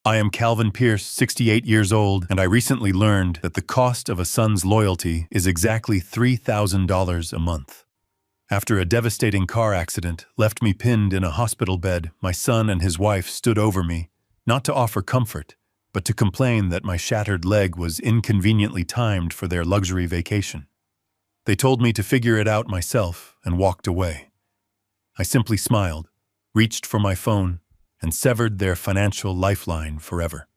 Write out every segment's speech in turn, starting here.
I am Calvin Pierce, 68 years old, and I recently learned that the cost of a son's loyalty is exactly $3,000 a month. After a devastating car accident left me pinned in a hospital bed, my son and his wife stood over me, not to offer comfort, but to complain that my shattered leg was inconveniently timed for their luxury vacation. They told me to figure it out myself and walked away. I simply smiled, reached for my phone, and severed their financial lifeline forever.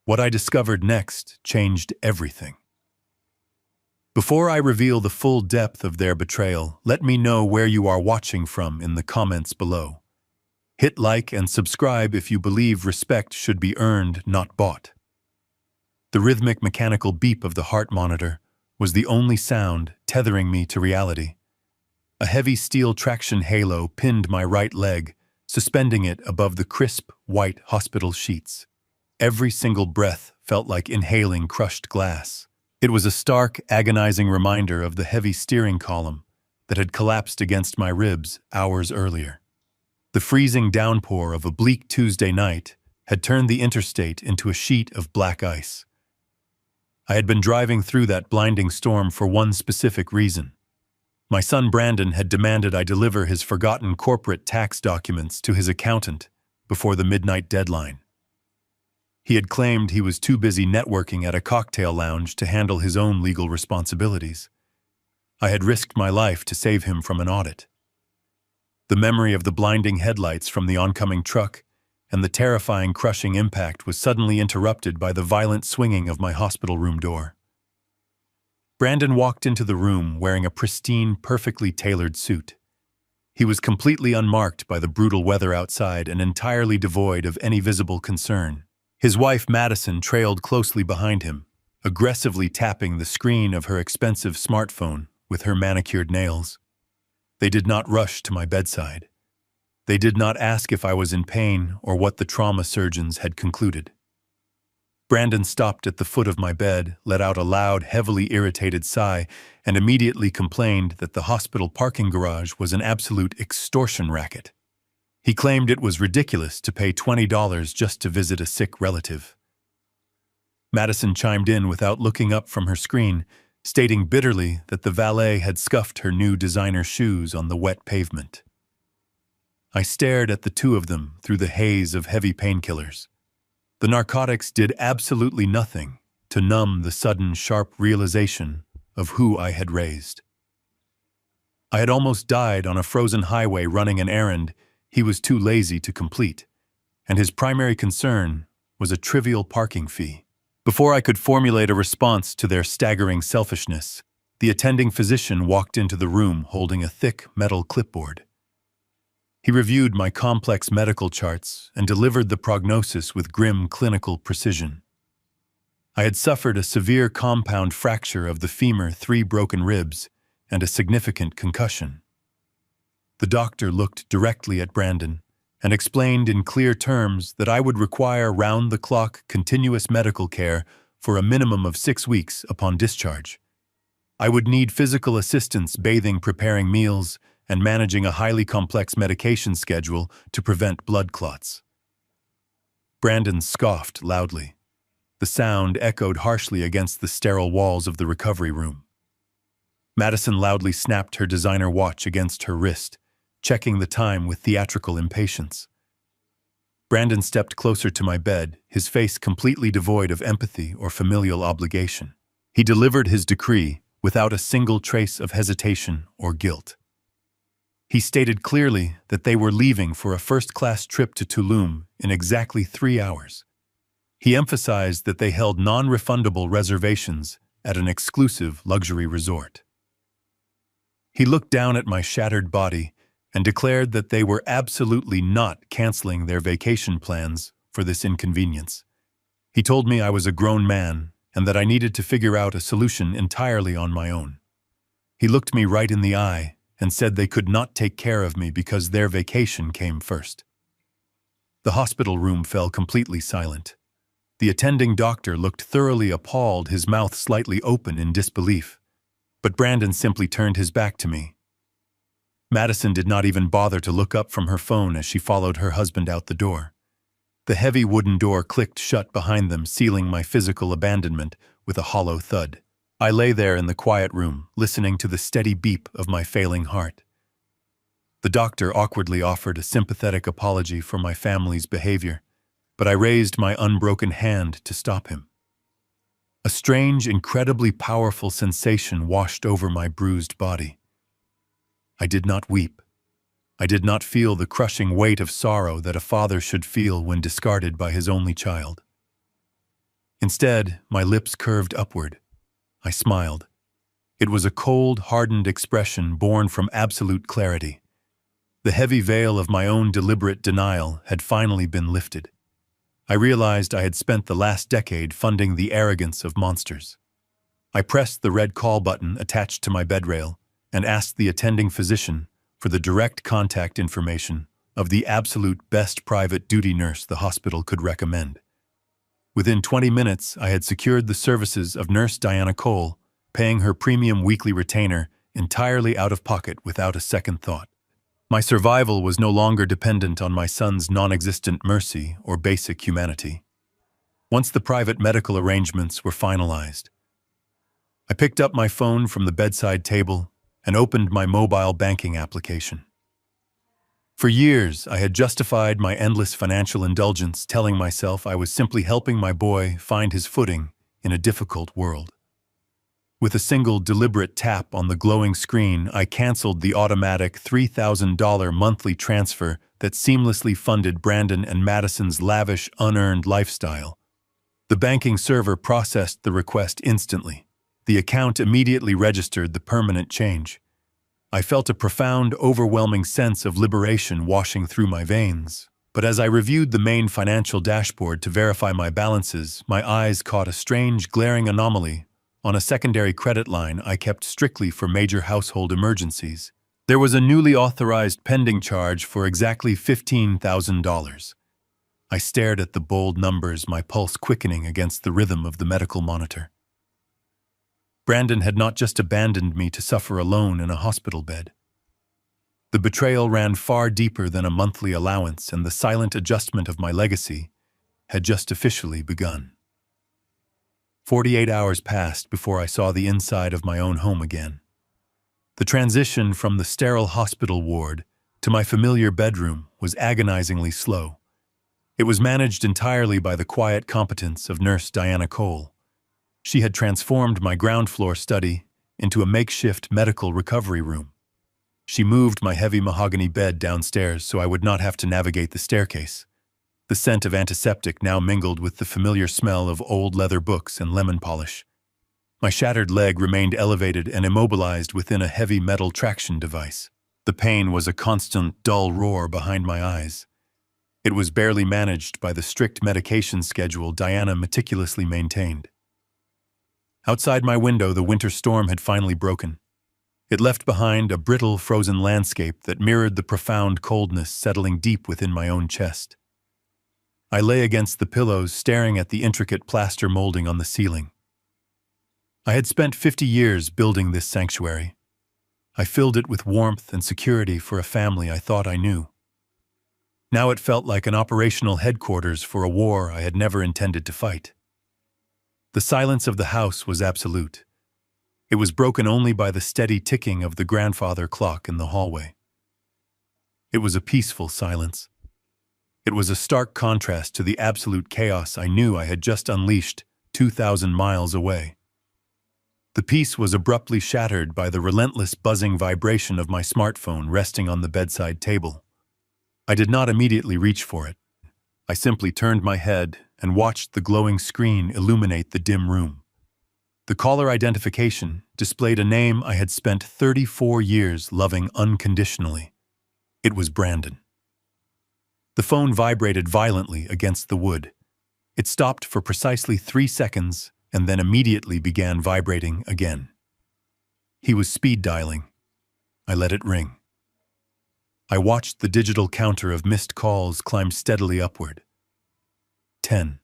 What I discovered next changed everything. Before I reveal the full depth of their betrayal, let me know where you are watching from in the comments below. Hit like and subscribe if you believe respect should be earned, not bought. The rhythmic mechanical beep of the heart monitor was the only sound tethering me to reality. A heavy steel traction halo pinned my right leg, suspending it above the crisp, white hospital sheets. Every single breath felt like inhaling crushed glass. It was a stark, agonizing reminder of the heavy steering column that had collapsed against my ribs hours earlier. The freezing downpour of a bleak Tuesday night had turned the interstate into a sheet of black ice. I had been driving through that blinding storm for one specific reason. My son Brandon had demanded I deliver his forgotten corporate tax documents to his accountant before the midnight deadline. He had claimed he was too busy networking at a cocktail lounge to handle his own legal responsibilities. I had risked my life to save him from an audit. The memory of the blinding headlights from the oncoming truck and the terrifying crushing impact was suddenly interrupted by the violent swinging of my hospital room door. Brandon walked into the room wearing a pristine, perfectly tailored suit. He was completely unmarked by the brutal weather outside and entirely devoid of any visible concern. His wife, Madison, trailed closely behind him, aggressively tapping the screen of her expensive smartphone with her manicured nails. They did not rush to my bedside. They did not ask if I was in pain or what the trauma surgeons had concluded. Brandon stopped at the foot of my bed, let out a loud, heavily irritated sigh, and immediately complained that the hospital parking garage was an absolute extortion racket. He claimed it was ridiculous to pay $20 just to visit a sick relative. Madison chimed in without looking up from her screen, stating bitterly that the valet had scuffed her new designer shoes on the wet pavement. I stared at the two of them through the haze of heavy painkillers. The narcotics did absolutely nothing to numb the sudden, sharp realization of who I had raised. I had almost died on a frozen highway running an errand he was too lazy to complete, and his primary concern was a trivial parking fee. Before I could formulate a response to their staggering selfishness, the attending physician walked into the room holding a thick metal clipboard. He reviewed my complex medical charts and delivered the prognosis with grim clinical precision. I had suffered a severe compound fracture of the femur, 3 broken ribs, and a significant concussion. The doctor looked directly at Brandon and explained in clear terms that I would require round-the-clock continuous medical care for a minimum of 6 weeks upon discharge. I would need physical assistance bathing, preparing meals, and managing a highly complex medication schedule to prevent blood clots. Brandon scoffed loudly. The sound echoed harshly against the sterile walls of the recovery room. Madison loudly snapped her designer watch against her wrist, checking the time with theatrical impatience. Brandon stepped closer to my bed, his face completely devoid of empathy or familial obligation. He delivered his decree without a single trace of hesitation or guilt. He stated clearly that they were leaving for a first-class trip to Tulum in exactly 3 hours. He emphasized that they held non-refundable reservations at an exclusive luxury resort. He looked down at my shattered body and declared that they were absolutely not canceling their vacation plans for this inconvenience. He told me I was a grown man and that I needed to figure out a solution entirely on my own. He looked me right in the eye and said they could not take care of me because their vacation came first. The hospital room fell completely silent. The attending doctor looked thoroughly appalled, his mouth slightly open in disbelief. But Brandon simply turned his back to me. Madison did not even bother to look up from her phone as she followed her husband out the door. The heavy wooden door clicked shut behind them, sealing my physical abandonment with a hollow thud. I lay there in the quiet room, listening to the steady beep of my failing heart. The doctor awkwardly offered a sympathetic apology for my family's behavior, but I raised my unbroken hand to stop him. A strange, incredibly powerful sensation washed over my bruised body. I did not weep. I did not feel the crushing weight of sorrow that a father should feel when discarded by his only child. Instead, my lips curved upward. I smiled. It was a cold, hardened expression born from absolute clarity. The heavy veil of my own deliberate denial had finally been lifted. I realized I had spent the last decade funding the arrogance of monsters. I pressed the red call button attached to my bedrail and asked the attending physician for the direct contact information of the absolute best private duty nurse the hospital could recommend. Within 20 minutes, I had secured the services of Nurse Diana Cole, paying her premium weekly retainer entirely out of pocket without a second thought. My survival was no longer dependent on my son's non-existent mercy or basic humanity. Once the private medical arrangements were finalized, I picked up my phone from the bedside table and opened my mobile banking application. For years, I had justified my endless financial indulgence, telling myself I was simply helping my boy find his footing in a difficult world. With a single deliberate tap on the glowing screen, I canceled the automatic $3,000 monthly transfer that seamlessly funded Brandon and Madison's lavish, unearned lifestyle. The banking server processed the request instantly. The account immediately registered the permanent change. I felt a profound, overwhelming sense of liberation washing through my veins. But as I reviewed the main financial dashboard to verify my balances, my eyes caught a strange, glaring anomaly on a secondary credit line I kept strictly for major household emergencies. There was a newly authorized pending charge for exactly $15,000. I stared at the bold numbers, my pulse quickening against the rhythm of the medical monitor. Brandon had not just abandoned me to suffer alone in a hospital bed. The betrayal ran far deeper than a monthly allowance, and the silent adjustment of my legacy had just officially begun. 48 hours passed before I saw the inside of my own home again. The transition from the sterile hospital ward to my familiar bedroom was agonizingly slow. It was managed entirely by the quiet competence of Nurse Diana Cole. She had transformed my ground floor study into a makeshift medical recovery room. She moved my heavy mahogany bed downstairs so I would not have to navigate the staircase. The scent of antiseptic now mingled with the familiar smell of old leather books and lemon polish. My shattered leg remained elevated and immobilized within a heavy metal traction device. The pain was a constant, dull roar behind my eyes. It was barely managed by the strict medication schedule Diana meticulously maintained. Outside my window, the winter storm had finally broken. It left behind a brittle, frozen landscape that mirrored the profound coldness settling deep within my own chest. I lay against the pillows, staring at the intricate plaster molding on the ceiling. I had spent 50 years building this sanctuary. I filled it with warmth and security for a family I thought I knew. Now it felt like an operational headquarters for a war I had never intended to fight. The silence of the house was absolute. It was broken only by the steady ticking of the grandfather clock in the hallway. It was a peaceful silence. It was a stark contrast to the absolute chaos I knew I had just unleashed 2,000 miles away. The peace was abruptly shattered by the relentless buzzing vibration of my smartphone resting on the bedside table. I did not immediately reach for it. I simply turned my head and watched the glowing screen illuminate the dim room. The caller identification displayed a name I had spent 34 years loving unconditionally. It was Brandon. The phone vibrated violently against the wood. It stopped for precisely 3 seconds and then immediately began vibrating again. He was speed dialing. I let it ring. I watched the digital counter of missed calls climb steadily upward. 10.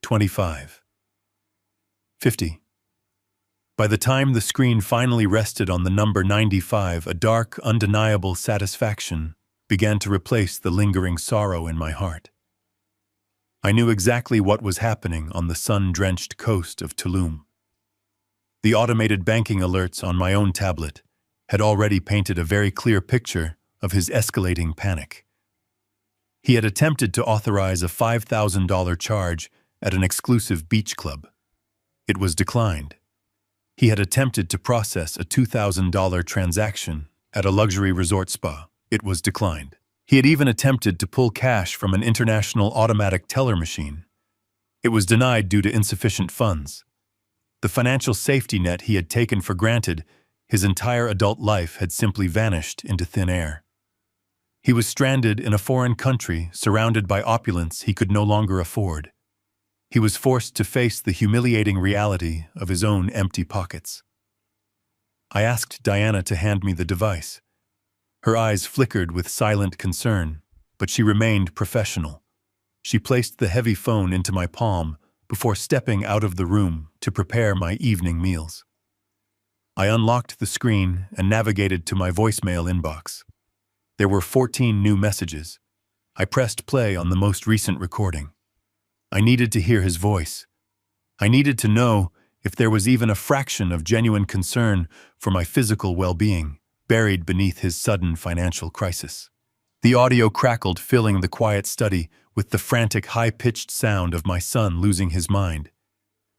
25. 50. By the time the screen finally rested on the number 95, a dark, undeniable satisfaction began to replace the lingering sorrow in my heart. I knew exactly what was happening on the sun-drenched coast of Tulum. The automated banking alerts on my own tablet had already painted a very clear picture of his escalating panic. He had attempted to authorize a $5,000 charge at an exclusive beach club. It was declined. He had attempted to process a $2,000 transaction at a luxury resort spa. It was declined. He had even attempted to pull cash from an international automatic teller machine. It was denied due to insufficient funds. The financial safety net he had taken for granted his entire adult life had simply vanished into thin air. He was stranded in a foreign country surrounded by opulence he could no longer afford. He was forced to face the humiliating reality of his own empty pockets. I asked Diana to hand me the device. Her eyes flickered with silent concern, but she remained professional. She placed the heavy phone into my palm before stepping out of the room to prepare my evening meals. I unlocked the screen and navigated to my voicemail inbox. There were 14 new messages. I pressed play on the most recent recording. I needed to hear his voice. I needed to know if there was even a fraction of genuine concern for my physical well-being buried beneath his sudden financial crisis. The audio crackled, filling the quiet study with the frantic, high-pitched sound of my son losing his mind.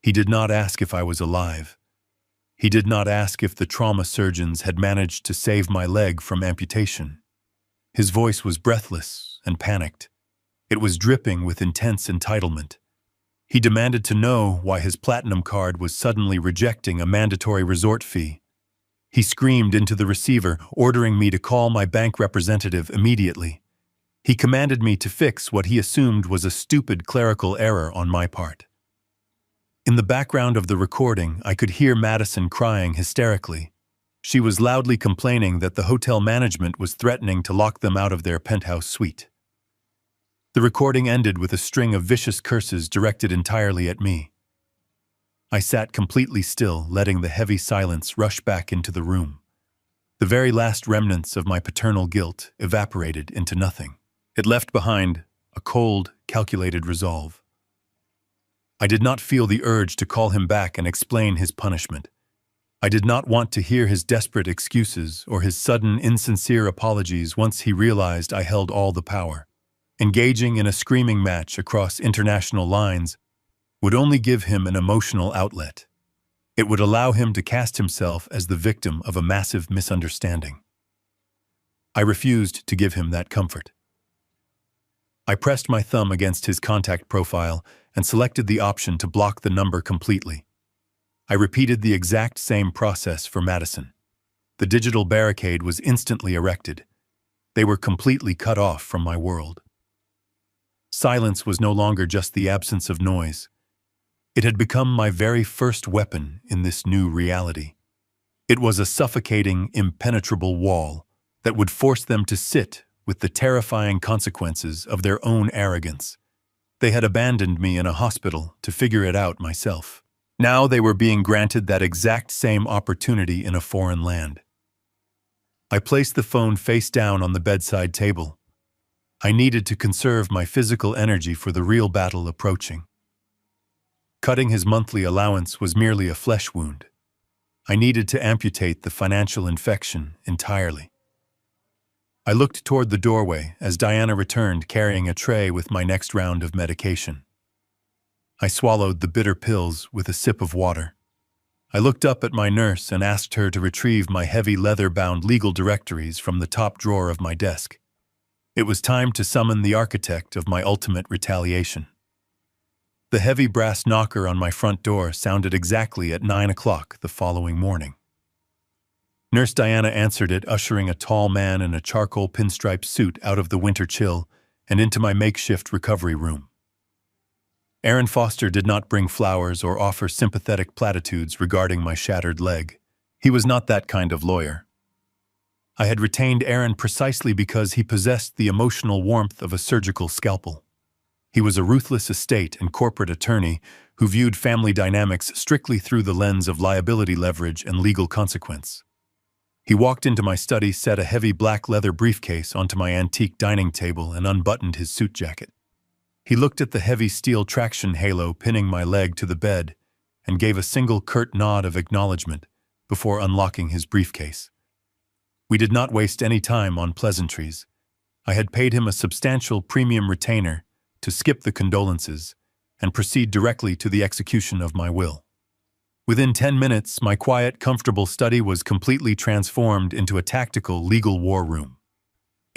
He did not ask if I was alive. He did not ask if the trauma surgeons had managed to save my leg from amputation. His voice was breathless and panicked. It was dripping with intense entitlement. He demanded to know why his platinum card was suddenly rejecting a mandatory resort fee. He screamed into the receiver, ordering me to call my bank representative immediately. He commanded me to fix what he assumed was a stupid clerical error on my part. In the background of the recording, I could hear Madison crying hysterically. She was loudly complaining that the hotel management was threatening to lock them out of their penthouse suite. The recording ended with a string of vicious curses directed entirely at me. I sat completely still, letting the heavy silence rush back into the room. The very last remnants of my paternal guilt evaporated into nothing. It left behind a cold, calculated resolve. I did not feel the urge to call him back and explain his punishment. I did not want to hear his desperate excuses or his sudden, insincere apologies once he realized I held all the power. Engaging in a screaming match across international lines would only give him an emotional outlet. It would allow him to cast himself as the victim of a massive misunderstanding. I refused to give him that comfort. I pressed my thumb against his contact profile and selected the option to block the number completely. I repeated the exact same process for Madison. The digital barricade was instantly erected. They were completely cut off from my world. Silence was no longer just the absence of noise. It had become my very first weapon in this new reality. It was a suffocating, impenetrable wall that would force them to sit with the terrifying consequences of their own arrogance. They had abandoned me in a hospital to figure it out myself. Now they were being granted that exact same opportunity in a foreign land. I placed the phone face down on the bedside table. I needed to conserve my physical energy for the real battle approaching. Cutting his monthly allowance was merely a flesh wound. I needed to amputate the financial infection entirely. I looked toward the doorway as Diana returned carrying a tray with my next round of medication. I swallowed the bitter pills with a sip of water. I looked up at my nurse and asked her to retrieve my heavy leather-bound legal directories from the top drawer of my desk. It was time to summon the architect of my ultimate retaliation. The heavy brass knocker on my front door sounded exactly at 9 o'clock the following morning. Nurse Diana answered it, ushering a tall man in a charcoal pinstripe suit out of the winter chill and into my makeshift recovery room. Aaron Foster did not bring flowers or offer sympathetic platitudes regarding my shattered leg. He was not that kind of lawyer. I had retained Aaron precisely because he possessed the emotional warmth of a surgical scalpel. He was a ruthless estate and corporate attorney who viewed family dynamics strictly through the lens of liability leverage and legal consequence. He walked into my study, set a heavy black leather briefcase onto my antique dining table, and unbuttoned his suit jacket. He looked at the heavy steel traction halo pinning my leg to the bed and gave a single curt nod of acknowledgement before unlocking his briefcase. We did not waste any time on pleasantries. I had paid him a substantial premium retainer to skip the condolences and proceed directly to the execution of my will. Within 10 minutes, my quiet, comfortable study was completely transformed into a tactical legal war room.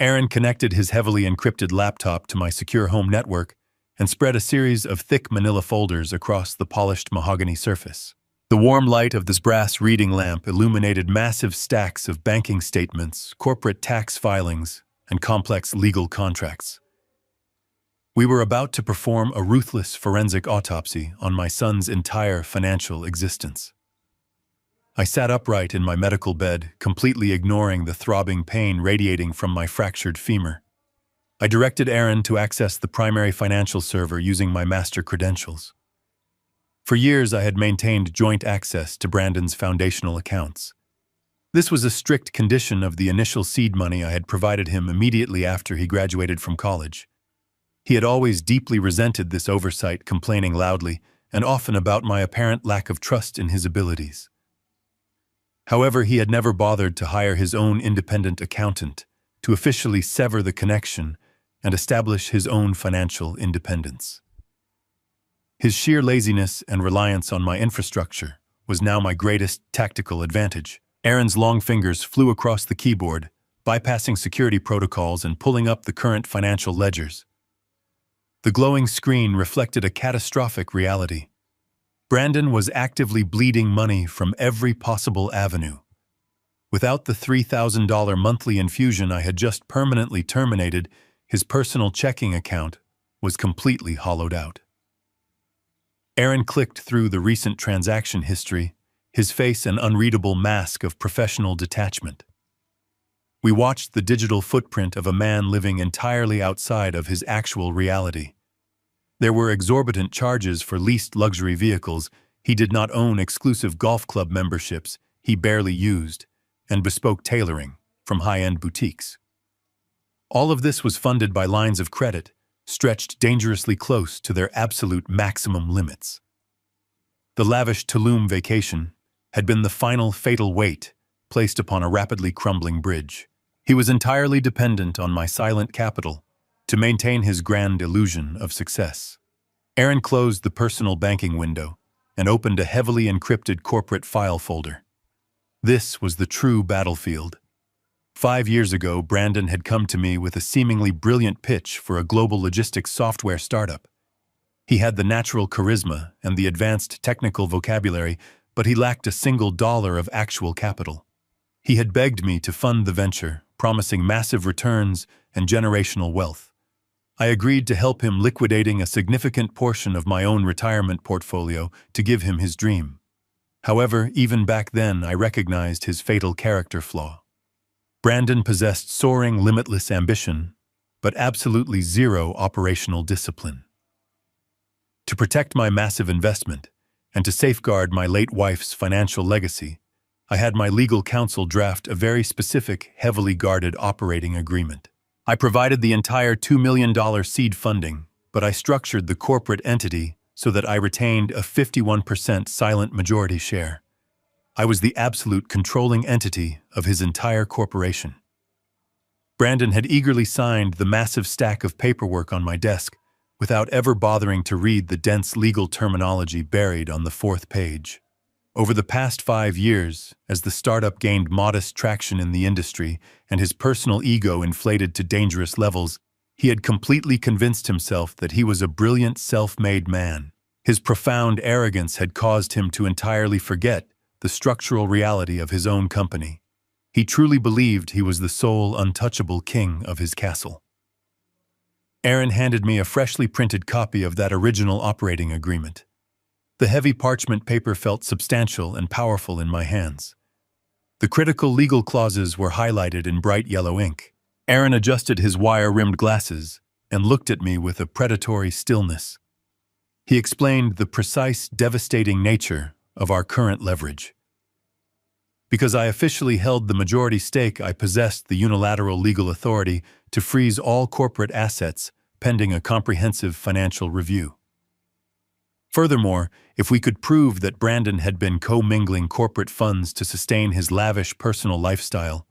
Aaron connected his heavily encrypted laptop to my secure home network and spread a series of thick manila folders across the polished mahogany surface. The warm light of this brass reading lamp illuminated massive stacks of banking statements, corporate tax filings, and complex legal contracts. We were about to perform a ruthless forensic autopsy on my son's entire financial existence. I sat upright in my medical bed, completely ignoring the throbbing pain radiating from my fractured femur. I directed Aaron to access the primary financial server using my master credentials. For years, I had maintained joint access to Brandon's foundational accounts. This was a strict condition of the initial seed money I had provided him immediately after he graduated from college. He had always deeply resented this oversight, complaining loudly and often about my apparent lack of trust in his abilities. However, he had never bothered to hire his own independent accountant to officially sever the connection and establish his own financial independence. His sheer laziness and reliance on my infrastructure was now my greatest tactical advantage. Aaron's long fingers flew across the keyboard, bypassing security protocols and pulling up the current financial ledgers. The glowing screen reflected a catastrophic reality. Brandon was actively bleeding money from every possible avenue. Without the $3,000 monthly infusion I had just permanently terminated, his personal checking account was completely hollowed out. Aaron clicked through the recent transaction history, his face an unreadable mask of professional detachment. We watched the digital footprint of a man living entirely outside of his actual reality. There were exorbitant charges for leased luxury vehicles, he did not own exclusive golf club memberships he barely used, and bespoke tailoring from high-end boutiques. All of this was funded by lines of credit, stretched dangerously close to their absolute maximum limits. The lavish Tulum vacation had been the final fatal weight placed upon a rapidly crumbling bridge. He was entirely dependent on my silent capital to maintain his grand illusion of success. Aaron closed the personal banking window and opened a heavily encrypted corporate file folder. This was the true battlefield. 5 years ago, Brandon had come to me with a seemingly brilliant pitch for a global logistics software startup. He had the natural charisma and the advanced technical vocabulary, but he lacked a single dollar of actual capital. He had begged me to fund the venture, promising massive returns and generational wealth. I agreed to help him liquidating a significant portion of my own retirement portfolio to give him his dream. However, even back then, I recognized his fatal character flaw. Brandon possessed soaring, limitless ambition, but absolutely zero operational discipline. To protect my massive investment and to safeguard my late wife's financial legacy, I had my legal counsel draft a very specific, heavily guarded operating agreement. I provided the entire $2 million seed funding, but I structured the corporate entity so that I retained a 51% silent majority share. I was the absolute controlling entity of his entire corporation. Brandon had eagerly signed the massive stack of paperwork on my desk without ever bothering to read the dense legal terminology buried on the 4th page. Over the past 5 years, as the startup gained modest traction in the industry and his personal ego inflated to dangerous levels, he had completely convinced himself that he was a brilliant, self-made man. His profound arrogance had caused him to entirely forget the structural reality of his own company. He truly believed he was the sole untouchable king of his castle. Aaron handed me a freshly printed copy of that original operating agreement. The heavy parchment paper felt substantial and powerful in my hands. The critical legal clauses were highlighted in bright yellow ink. Aaron adjusted his wire-rimmed glasses and looked at me with a predatory stillness. He explained the precise, devastating nature of our current leverage. Because I officially held the majority stake, I possessed the unilateral legal authority to freeze all corporate assets pending a comprehensive financial review. Furthermore, if we could prove that Brandon had been commingling corporate funds to sustain his lavish personal lifestyle,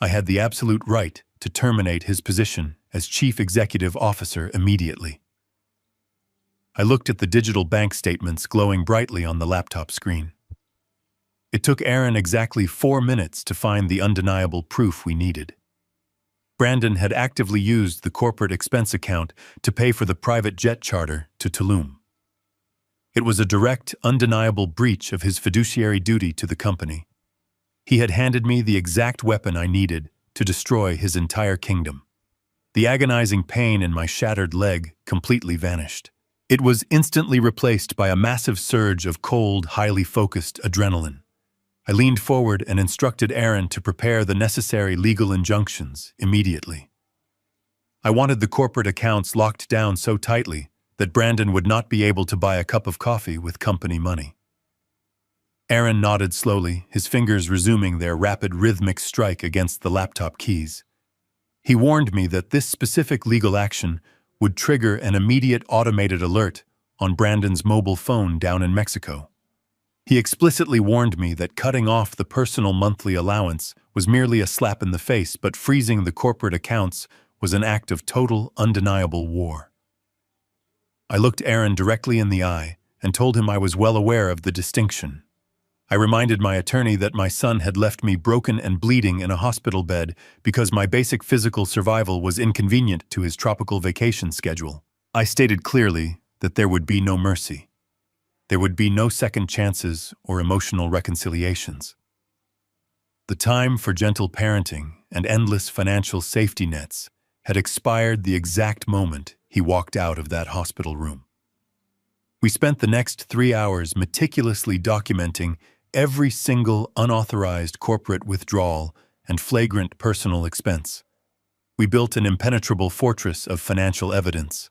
I had the absolute right to terminate his position as Chief Executive Officer immediately. I looked at the digital bank statements glowing brightly on the laptop screen. It took Aaron exactly 4 minutes to find the undeniable proof we needed. Brandon had actively used the corporate expense account to pay for the private jet charter to Tulum. It was a direct, undeniable breach of his fiduciary duty to the company. He had handed me the exact weapon I needed to destroy his entire kingdom. The agonizing pain in my shattered leg completely vanished. It was instantly replaced by a massive surge of cold, highly focused adrenaline. I leaned forward and instructed Aaron to prepare the necessary legal injunctions immediately. I wanted the corporate accounts locked down so tightly that Brandon would not be able to buy a cup of coffee with company money. Aaron nodded slowly, his fingers resuming their rapid rhythmic strike against the laptop keys. He warned me that this specific legal action would trigger an immediate automated alert on Brandon's mobile phone down in Mexico. He explicitly warned me that cutting off the personal monthly allowance was merely a slap in the face, but freezing the corporate accounts was an act of total, undeniable war. I looked Aaron directly in the eye and told him I was well aware of the distinction. I reminded my attorney that my son had left me broken and bleeding in a hospital bed because my basic physical survival was inconvenient to his tropical vacation schedule. I stated clearly that there would be no mercy. There would be no second chances or emotional reconciliations. The time for gentle parenting and endless financial safety nets had expired the exact moment he walked out of that hospital room. We spent the next 3 hours meticulously documenting every single unauthorized corporate withdrawal and flagrant personal expense. We built an impenetrable fortress of financial evidence.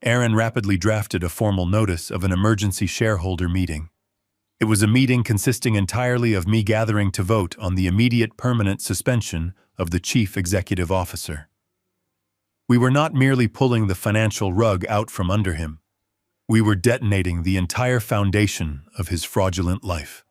Aaron rapidly drafted a formal notice of an emergency shareholder meeting. It was a meeting consisting entirely of me gathering to vote on the immediate permanent suspension of the chief executive officer. We were not merely pulling the financial rug out from under him. We were detonating the entire foundation of his fraudulent life.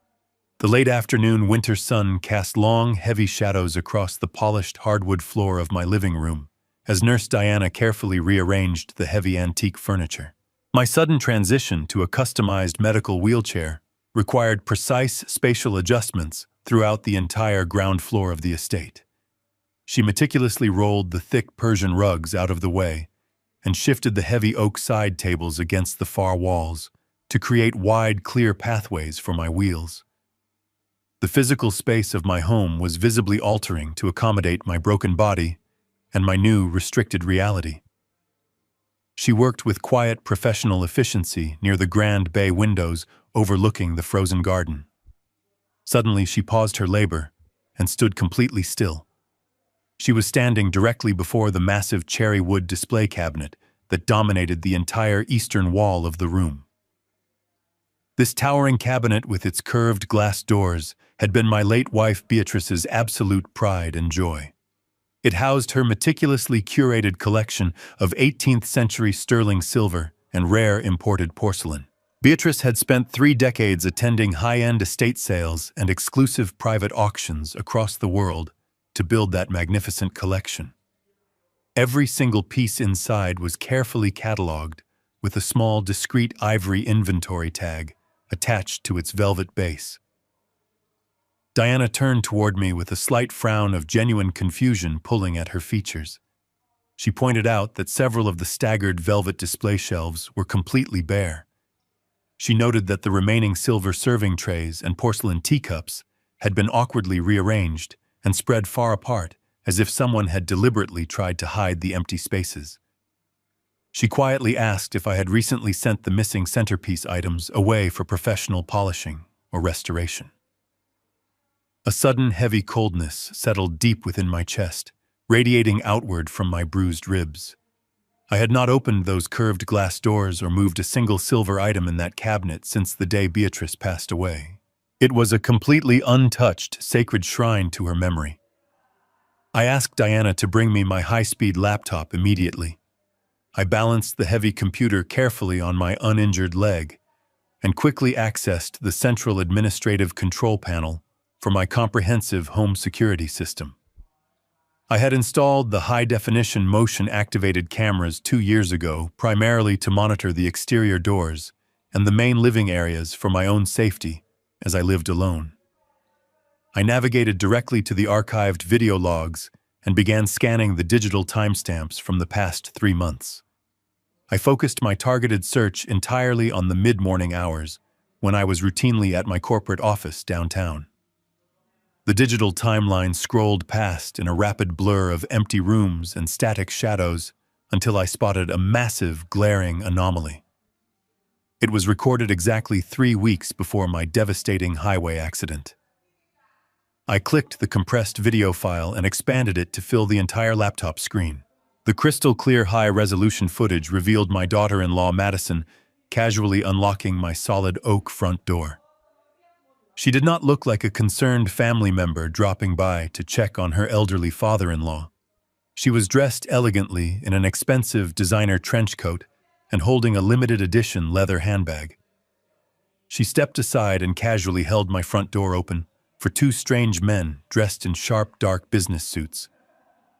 The late afternoon winter sun cast long, heavy shadows across the polished hardwood floor of my living room as Nurse Diana carefully rearranged the heavy antique furniture. My sudden transition to a customized medical wheelchair required precise spatial adjustments throughout the entire ground floor of the estate. She meticulously rolled the thick Persian rugs out of the way and shifted the heavy oak side tables against the far walls to create wide, clear pathways for my wheels. The physical space of my home was visibly altering to accommodate my broken body and my new, restricted reality. She worked with quiet, professional efficiency near the grand bay windows overlooking the frozen garden. Suddenly, she paused her labor and stood completely still. She was standing directly before the massive cherry wood display cabinet that dominated the entire eastern wall of the room. This towering cabinet with its curved glass doors had been my late wife Beatrice's absolute pride and joy. It housed her meticulously curated collection of 18th century sterling silver and rare imported porcelain. Beatrice had spent 3 decades attending high-end estate sales and exclusive private auctions across the world to build that magnificent collection. Every single piece inside was carefully catalogued with a small, discreet ivory inventory tag attached to its velvet base. Diana turned toward me with a slight frown of genuine confusion pulling at her features. She pointed out that several of the staggered velvet display shelves were completely bare. She noted that the remaining silver serving trays and porcelain teacups had been awkwardly rearranged and spread far apart, as if someone had deliberately tried to hide the empty spaces. She quietly asked if I had recently sent the missing centerpiece items away for professional polishing or restoration. A sudden heavy coldness settled deep within my chest, radiating outward from my bruised ribs. I had not opened those curved glass doors or moved a single silver item in that cabinet since the day Beatrice passed away. It was a completely untouched, sacred shrine to her memory. I asked Diana to bring me my high-speed laptop immediately. I balanced the heavy computer carefully on my uninjured leg and quickly accessed the central administrative control panel for my comprehensive home security system. I had installed the high-definition motion-activated cameras 2 years ago primarily to monitor the exterior doors and the main living areas for my own safety as I lived alone. I navigated directly to the archived video logs and began scanning the digital timestamps from the past 3 months. I focused my targeted search entirely on the mid-morning hours when I was routinely at my corporate office downtown. The digital timeline scrolled past in a rapid blur of empty rooms and static shadows until I spotted a massive, glaring anomaly. It was recorded exactly 3 weeks before my devastating highway accident. I clicked the compressed video file and expanded it to fill the entire laptop screen. The crystal-clear high-resolution footage revealed my daughter-in-law, Madison, casually unlocking my solid oak front door. She did not look like a concerned family member dropping by to check on her elderly father-in-law. She was dressed elegantly in an expensive designer trench coat and holding a limited-edition leather handbag. She stepped aside and casually held my front door open for 2 strange men dressed in sharp, dark business suits.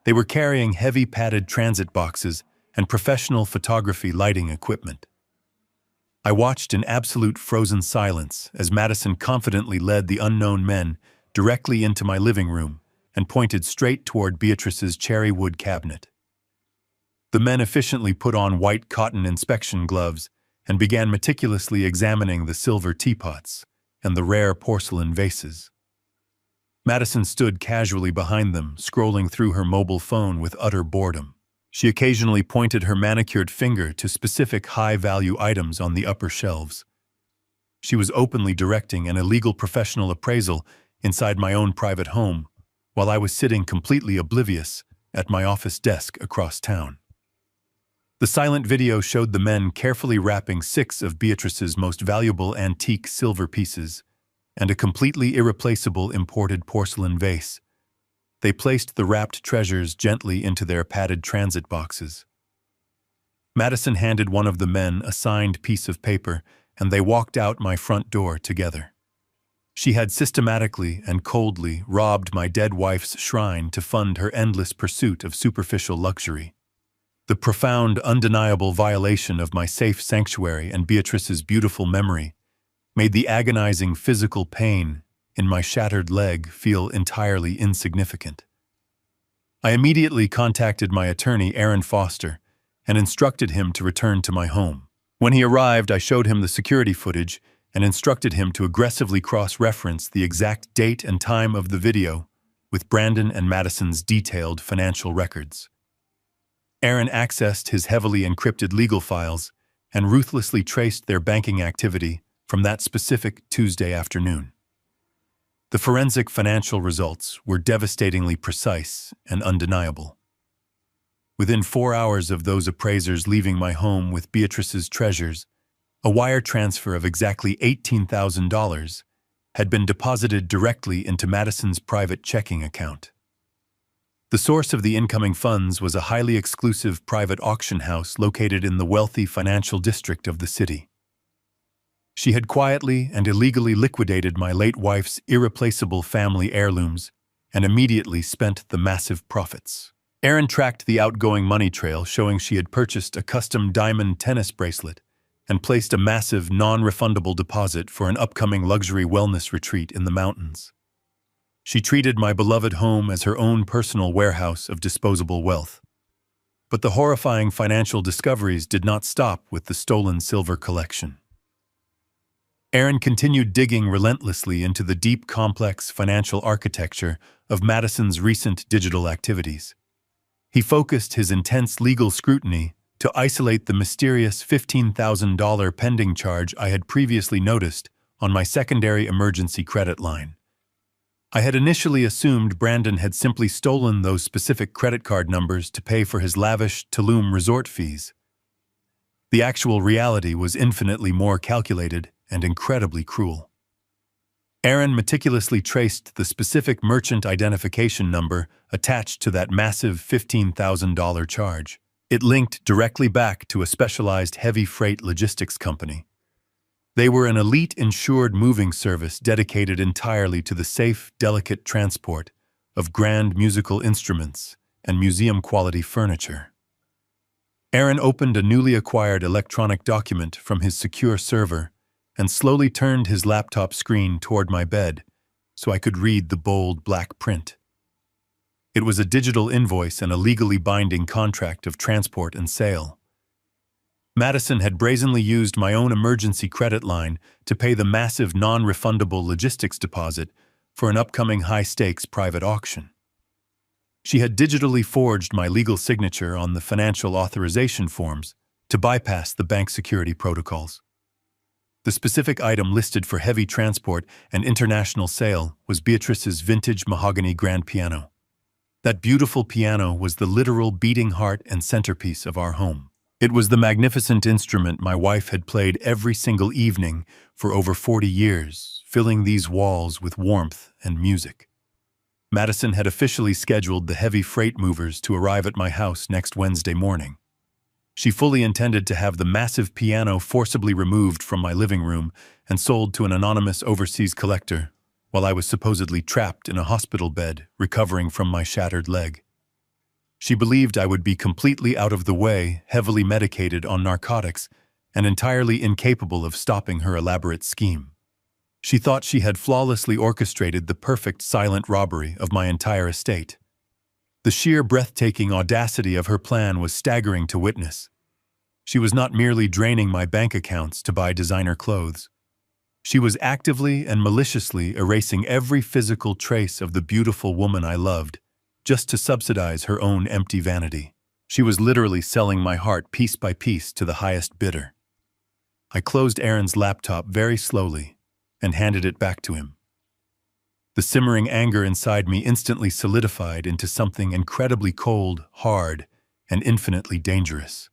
They were carrying heavy padded transit boxes and professional photography lighting equipment. I watched in absolute frozen silence as Madison confidently led the unknown men directly into my living room and pointed straight toward Beatrice's cherry wood cabinet. The men efficiently put on white cotton inspection gloves and began meticulously examining the silver teapots and the rare porcelain vases. Madison stood casually behind them, scrolling through her mobile phone with utter boredom. She occasionally pointed her manicured finger to specific high-value items on the upper shelves. She was openly directing an illegal professional appraisal inside my own private home, while I was sitting completely oblivious at my office desk across town. The silent video showed the men carefully wrapping 6 of Beatrice's most valuable antique silver pieces and a completely irreplaceable imported porcelain vase. They placed the wrapped treasures gently into their padded transit boxes. Madison handed one of the men a signed piece of paper, and they walked out my front door together. She had systematically and coldly robbed my dead wife's shrine to fund her endless pursuit of superficial luxury. The profound, undeniable violation of my safe sanctuary and Beatrice's beautiful memory made the agonizing physical pain in my shattered leg feel entirely insignificant. I immediately contacted my attorney, Aaron Foster, and instructed him to return to my home. When he arrived, I showed him the security footage and instructed him to aggressively cross-reference the exact date and time of the video with Brandon and Madison's detailed financial records. Aaron accessed his heavily encrypted legal files and ruthlessly traced their banking activity from that specific Tuesday afternoon. The forensic financial results were devastatingly precise and undeniable. Within 4 hours of those appraisers leaving my home with Beatrice's treasures, a wire transfer of exactly $18,000 had been deposited directly into Madison's private checking account. The source of the incoming funds was a highly exclusive private auction house located in the wealthy financial district of the city. She had quietly and illegally liquidated my late wife's irreplaceable family heirlooms and immediately spent the massive profits. Aaron tracked the outgoing money trail, showing she had purchased a custom diamond tennis bracelet and placed a massive, non-refundable deposit for an upcoming luxury wellness retreat in the mountains. She treated my beloved home as her own personal warehouse of disposable wealth. But the horrifying financial discoveries did not stop with the stolen silver collection. Aaron continued digging relentlessly into the deep, complex financial architecture of Madison's recent digital activities. He focused his intense legal scrutiny to isolate the mysterious $15,000 pending charge I had previously noticed on my secondary emergency credit line. I had initially assumed Brandon had simply stolen those specific credit card numbers to pay for his lavish Tulum resort fees. The actual reality was infinitely more calculated and incredibly cruel. Aaron meticulously traced the specific merchant identification number attached to that massive $15,000 charge. It linked directly back to a specialized heavy freight logistics company. They were an elite insured moving service dedicated entirely to the safe, delicate transport of grand musical instruments and museum-quality furniture. Aaron opened a newly acquired electronic document from his secure server and slowly turned his laptop screen toward my bed so I could read the bold black print. It was a digital invoice and a legally binding contract of transport and sale. Madison had brazenly used my own emergency credit line to pay the massive non-refundable logistics deposit for an upcoming high-stakes private auction. She had digitally forged my legal signature on the financial authorization forms to bypass the bank security protocols. The specific item listed for heavy transport and international sale was Beatrice's vintage mahogany grand piano. That beautiful piano was the literal beating heart and centerpiece of our home. It was the magnificent instrument my wife had played every single evening for over 40 years, filling these walls with warmth and music. Madison had officially scheduled the heavy freight movers to arrive at my house next Wednesday morning. She fully intended to have the massive piano forcibly removed from my living room and sold to an anonymous overseas collector, while I was supposedly trapped in a hospital bed recovering from my shattered leg. She believed I would be completely out of the way, heavily medicated on narcotics, and entirely incapable of stopping her elaborate scheme. She thought she had flawlessly orchestrated the perfect silent robbery of my entire estate. The sheer breathtaking audacity of her plan was staggering to witness. She was not merely draining my bank accounts to buy designer clothes. She was actively and maliciously erasing every physical trace of the beautiful woman I loved, just to subsidize her own empty vanity. She was literally selling my heart piece by piece to the highest bidder. I closed Aaron's laptop very slowly and handed it back to him. The simmering anger inside me instantly solidified into something incredibly cold, hard, and infinitely dangerous.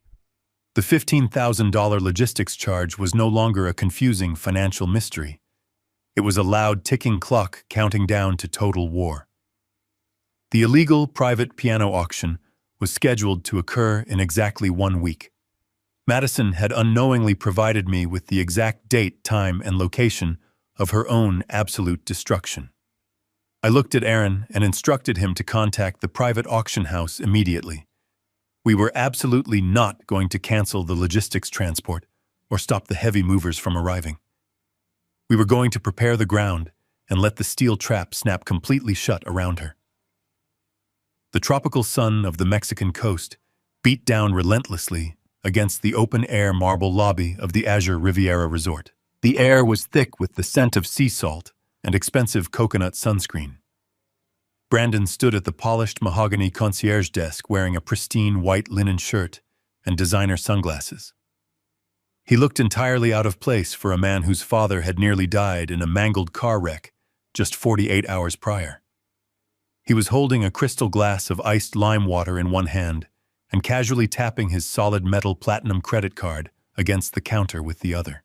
The $15,000 logistics charge was no longer a confusing financial mystery. It was a loud ticking clock counting down to total war. The illegal private piano auction was scheduled to occur in exactly 1 week. Madison had unknowingly provided me with the exact date, time, and location of her own absolute destruction. I looked at Aaron and instructed him to contact the private auction house immediately. We were absolutely not going to cancel the logistics transport or stop the heavy movers from arriving. We were going to prepare the ground and let the steel trap snap completely shut around her. The tropical sun of the Mexican coast beat down relentlessly against the open-air marble lobby of the Azure Riviera Resort. The air was thick with the scent of sea salt and expensive coconut sunscreen. Brandon stood at the polished mahogany concierge desk wearing a pristine white linen shirt and designer sunglasses. He looked entirely out of place for a man whose father had nearly died in a mangled car wreck just 48 hours prior. He was holding a crystal glass of iced lime water in one hand and casually tapping his solid metal platinum credit card against the counter with the other.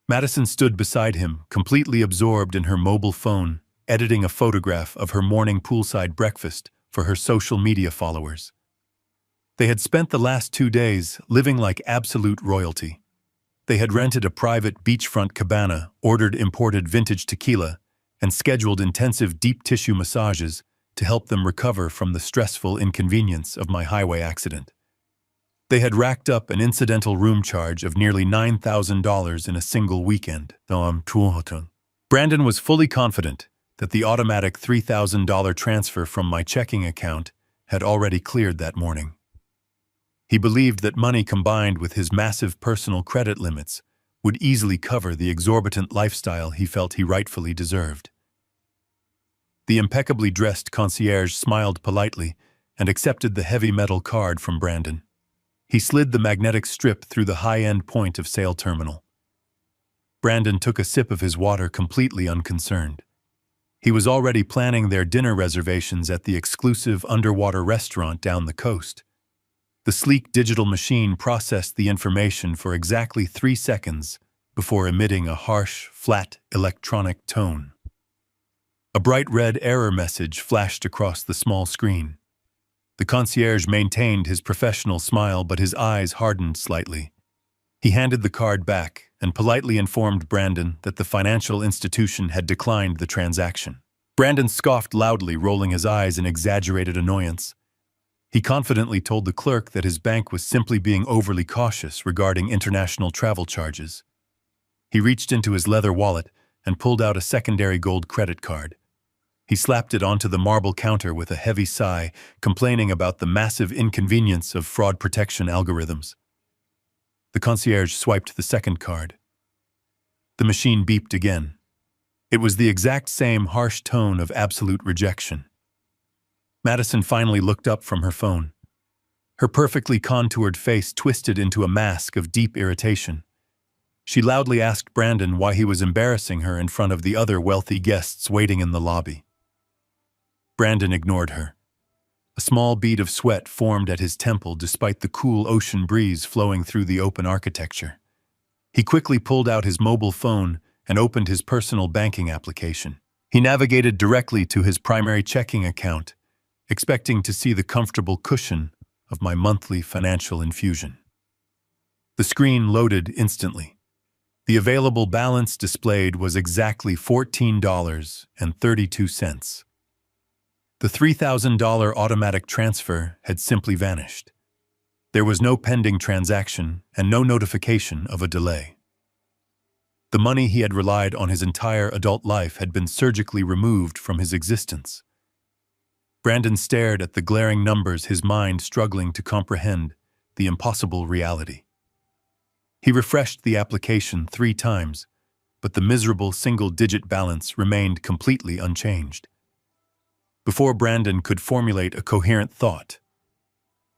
Madison stood beside him, completely absorbed in her mobile phone, editing a photograph of her morning poolside breakfast for her social media followers. They had spent the last 2 days living like absolute royalty. They had rented a private beachfront cabana, ordered imported vintage tequila, and scheduled intensive deep tissue massages to help them recover from the stressful inconvenience of my highway accident. They had racked up an incidental room charge of nearly $9,000 in a single weekend. Brandon was fully confident that the automatic $3,000 transfer from my checking account had already cleared that morning. He believed that money combined with his massive personal credit limits would easily cover the exorbitant lifestyle he felt he rightfully deserved. The impeccably dressed concierge smiled politely and accepted the heavy metal card from Brandon. He slid the magnetic strip through the high-end point of sale terminal. Brandon took a sip of his water completely unconcerned. He was already planning their dinner reservations at the exclusive underwater restaurant down the coast. The sleek digital machine processed the information for exactly 3 seconds before emitting a harsh, flat electronic tone. A bright red error message flashed across the small screen. The concierge maintained his professional smile, but his eyes hardened slightly. He handed the card back and politely informed Brandon that the financial institution had declined the transaction. Brandon scoffed loudly, rolling his eyes in exaggerated annoyance. He confidently told the clerk that his bank was simply being overly cautious regarding international travel charges. He reached into his leather wallet and pulled out a secondary gold credit card. He slapped it onto the marble counter with a heavy sigh, complaining about the massive inconvenience of fraud protection algorithms. The concierge swiped the second card. The machine beeped again. It was the exact same harsh tone of absolute rejection. Madison finally looked up from her phone. Her perfectly contoured face twisted into a mask of deep irritation. She loudly asked Brandon why he was embarrassing her in front of the other wealthy guests waiting in the lobby. Brandon ignored her. A small bead of sweat formed at his temple despite the cool ocean breeze flowing through the open architecture. He quickly pulled out his mobile phone and opened his personal banking application. He navigated directly to his primary checking account, expecting to see the comfortable cushion of my monthly financial infusion. The screen loaded instantly. The available balance displayed was exactly $14.32. The $3,000 automatic transfer had simply vanished. There was no pending transaction and no notification of a delay. The money he had relied on his entire adult life had been surgically removed from his existence. Brandon stared at the glaring numbers, his mind struggling to comprehend the impossible reality. He refreshed the application 3 times, but the miserable single-digit balance remained completely unchanged. Before Brandon could formulate a coherent thought,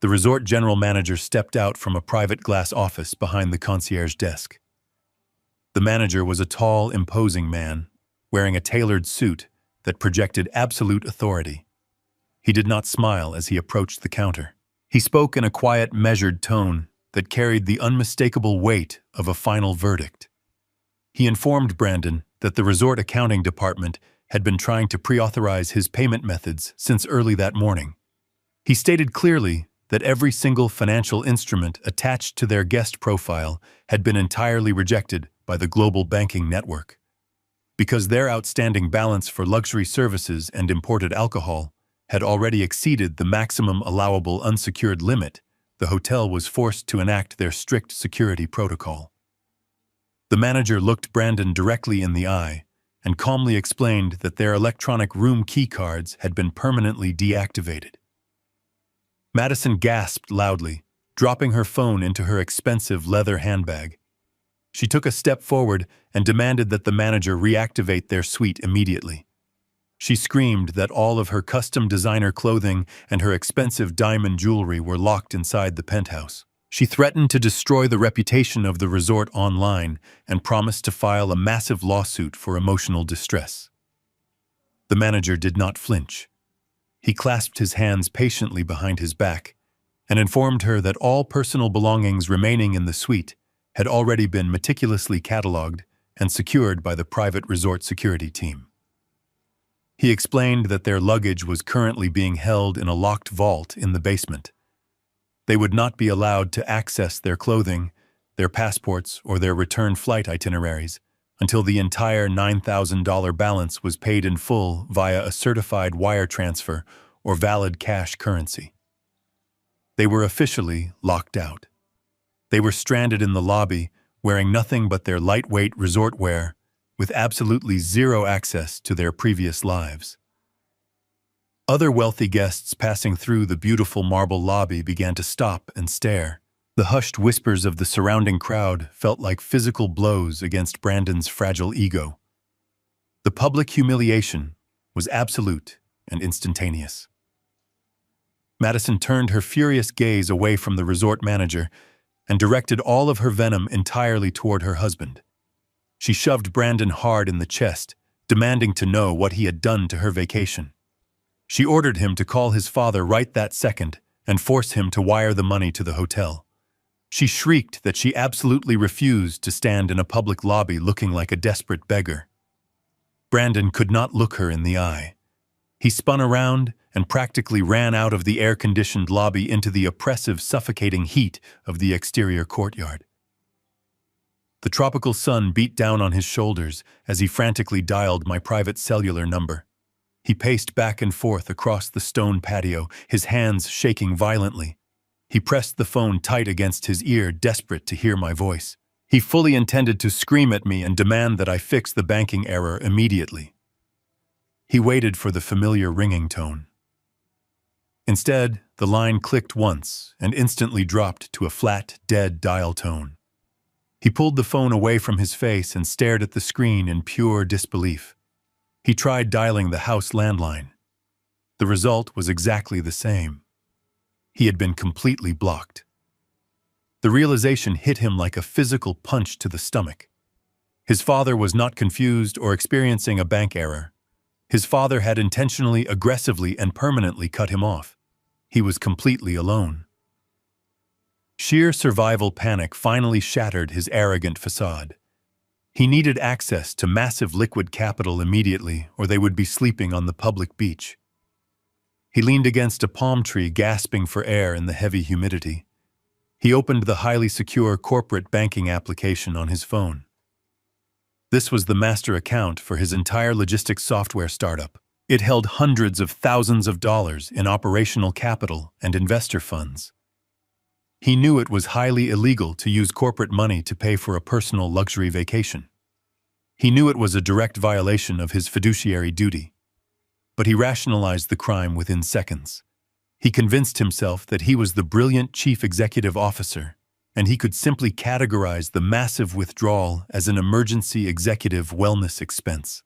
the resort general manager stepped out from a private glass office behind the concierge desk. The manager was a tall, imposing man, wearing a tailored suit that projected absolute authority. He did not smile as he approached the counter. He spoke in a quiet, measured tone that carried the unmistakable weight of a final verdict. He informed Brandon that the resort accounting department had been trying to pre-authorize his payment methods since early that morning. He stated clearly that every single financial instrument attached to their guest profile had been entirely rejected by the global banking network. Because their outstanding balance for luxury services and imported alcohol had already exceeded the maximum allowable unsecured limit, the hotel was forced to enact their strict security protocol. The manager looked Brandon directly in the eye and calmly explained that their electronic room key cards had been permanently deactivated. Madison gasped loudly, dropping her phone into her expensive leather handbag. She took a step forward and demanded that the manager reactivate their suite immediately. She screamed that all of her custom designer clothing and her expensive diamond jewelry were locked inside the penthouse. She threatened to destroy the reputation of the resort online and promised to file a massive lawsuit for emotional distress. The manager did not flinch. He clasped his hands patiently behind his back and informed her that all personal belongings remaining in the suite had already been meticulously cataloged and secured by the private resort security team. He explained that their luggage was currently being held in a locked vault in the basement. They would not be allowed to access their clothing, their passports, or their return flight itineraries until the entire $9,000 balance was paid in full via a certified wire transfer or valid cash currency. They were officially locked out. They were stranded in the lobby, wearing nothing but their lightweight resort wear, with absolutely zero access to their previous lives. Other wealthy guests passing through the beautiful marble lobby began to stop and stare. The hushed whispers of the surrounding crowd felt like physical blows against Brandon's fragile ego. The public humiliation was absolute and instantaneous. Madison turned her furious gaze away from the resort manager and directed all of her venom entirely toward her husband. She shoved Brandon hard in the chest, demanding to know what he had done to her vacation. She ordered him to call his father right that second and force him to wire the money to the hotel. She shrieked that she absolutely refused to stand in a public lobby looking like a desperate beggar. Brandon could not look her in the eye. He spun around and practically ran out of the air-conditioned lobby into the oppressive, suffocating heat of the exterior courtyard. The tropical sun beat down on his shoulders as he frantically dialed my private cellular number. He paced back and forth across the stone patio, his hands shaking violently. He pressed the phone tight against his ear, desperate to hear my voice. He fully intended to scream at me and demand that I fix the banking error immediately. He waited for the familiar ringing tone. Instead, the line clicked once and instantly dropped to a flat, dead dial tone. He pulled the phone away from his face and stared at the screen in pure disbelief. He tried dialing the house landline. The result was exactly the same. He had been completely blocked. The realization hit him like a physical punch to the stomach. His father was not confused or experiencing a bank error. His father had intentionally, aggressively, and permanently cut him off. He was completely alone. Sheer survival panic finally shattered his arrogant facade. He needed access to massive liquid capital immediately, or they would be sleeping on the public beach. He leaned against a palm tree, gasping for air in the heavy humidity. He opened the highly secure corporate banking application on his phone. This was the master account for his entire logistics software startup. It held hundreds of thousands of dollars in operational capital and investor funds. He knew it was highly illegal to use corporate money to pay for a personal luxury vacation. He knew it was a direct violation of his fiduciary duty. But he rationalized the crime within seconds. He convinced himself that he was the brilliant chief executive officer, and he could simply categorize the massive withdrawal as an emergency executive wellness expense.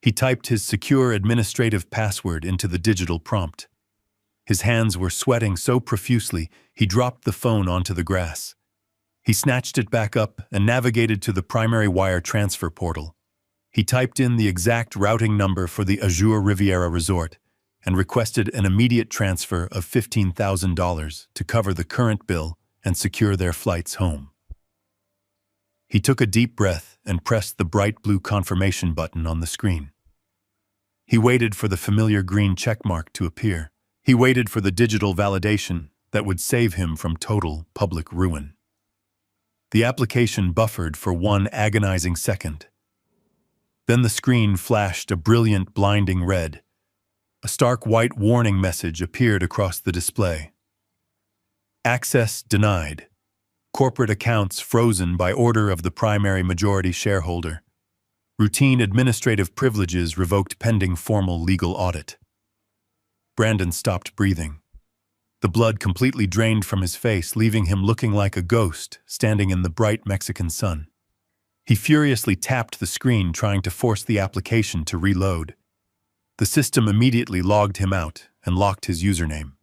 He typed his secure administrative password into the digital prompt. His hands were sweating so profusely, he dropped the phone onto the grass. He snatched it back up and navigated to the primary wire transfer portal. He typed in the exact routing number for the Azure Riviera Resort and requested an immediate transfer of $15,000 to cover the current bill and secure their flights home. He took a deep breath and pressed the bright blue confirmation button on the screen. He waited for the familiar green checkmark to appear. He waited for the digital validation that would save him from total public ruin. The application buffered for one agonizing second. Then the screen flashed a brilliant, blinding red. A stark white warning message appeared across the display. Access denied. Corporate accounts frozen by order of the primary majority shareholder. Routine administrative privileges revoked pending formal legal audit. Brandon stopped breathing. The blood completely drained from his face, leaving him looking like a ghost standing in the bright Mexican sun. He furiously tapped the screen, trying to force the application to reload. The system immediately logged him out and locked his username.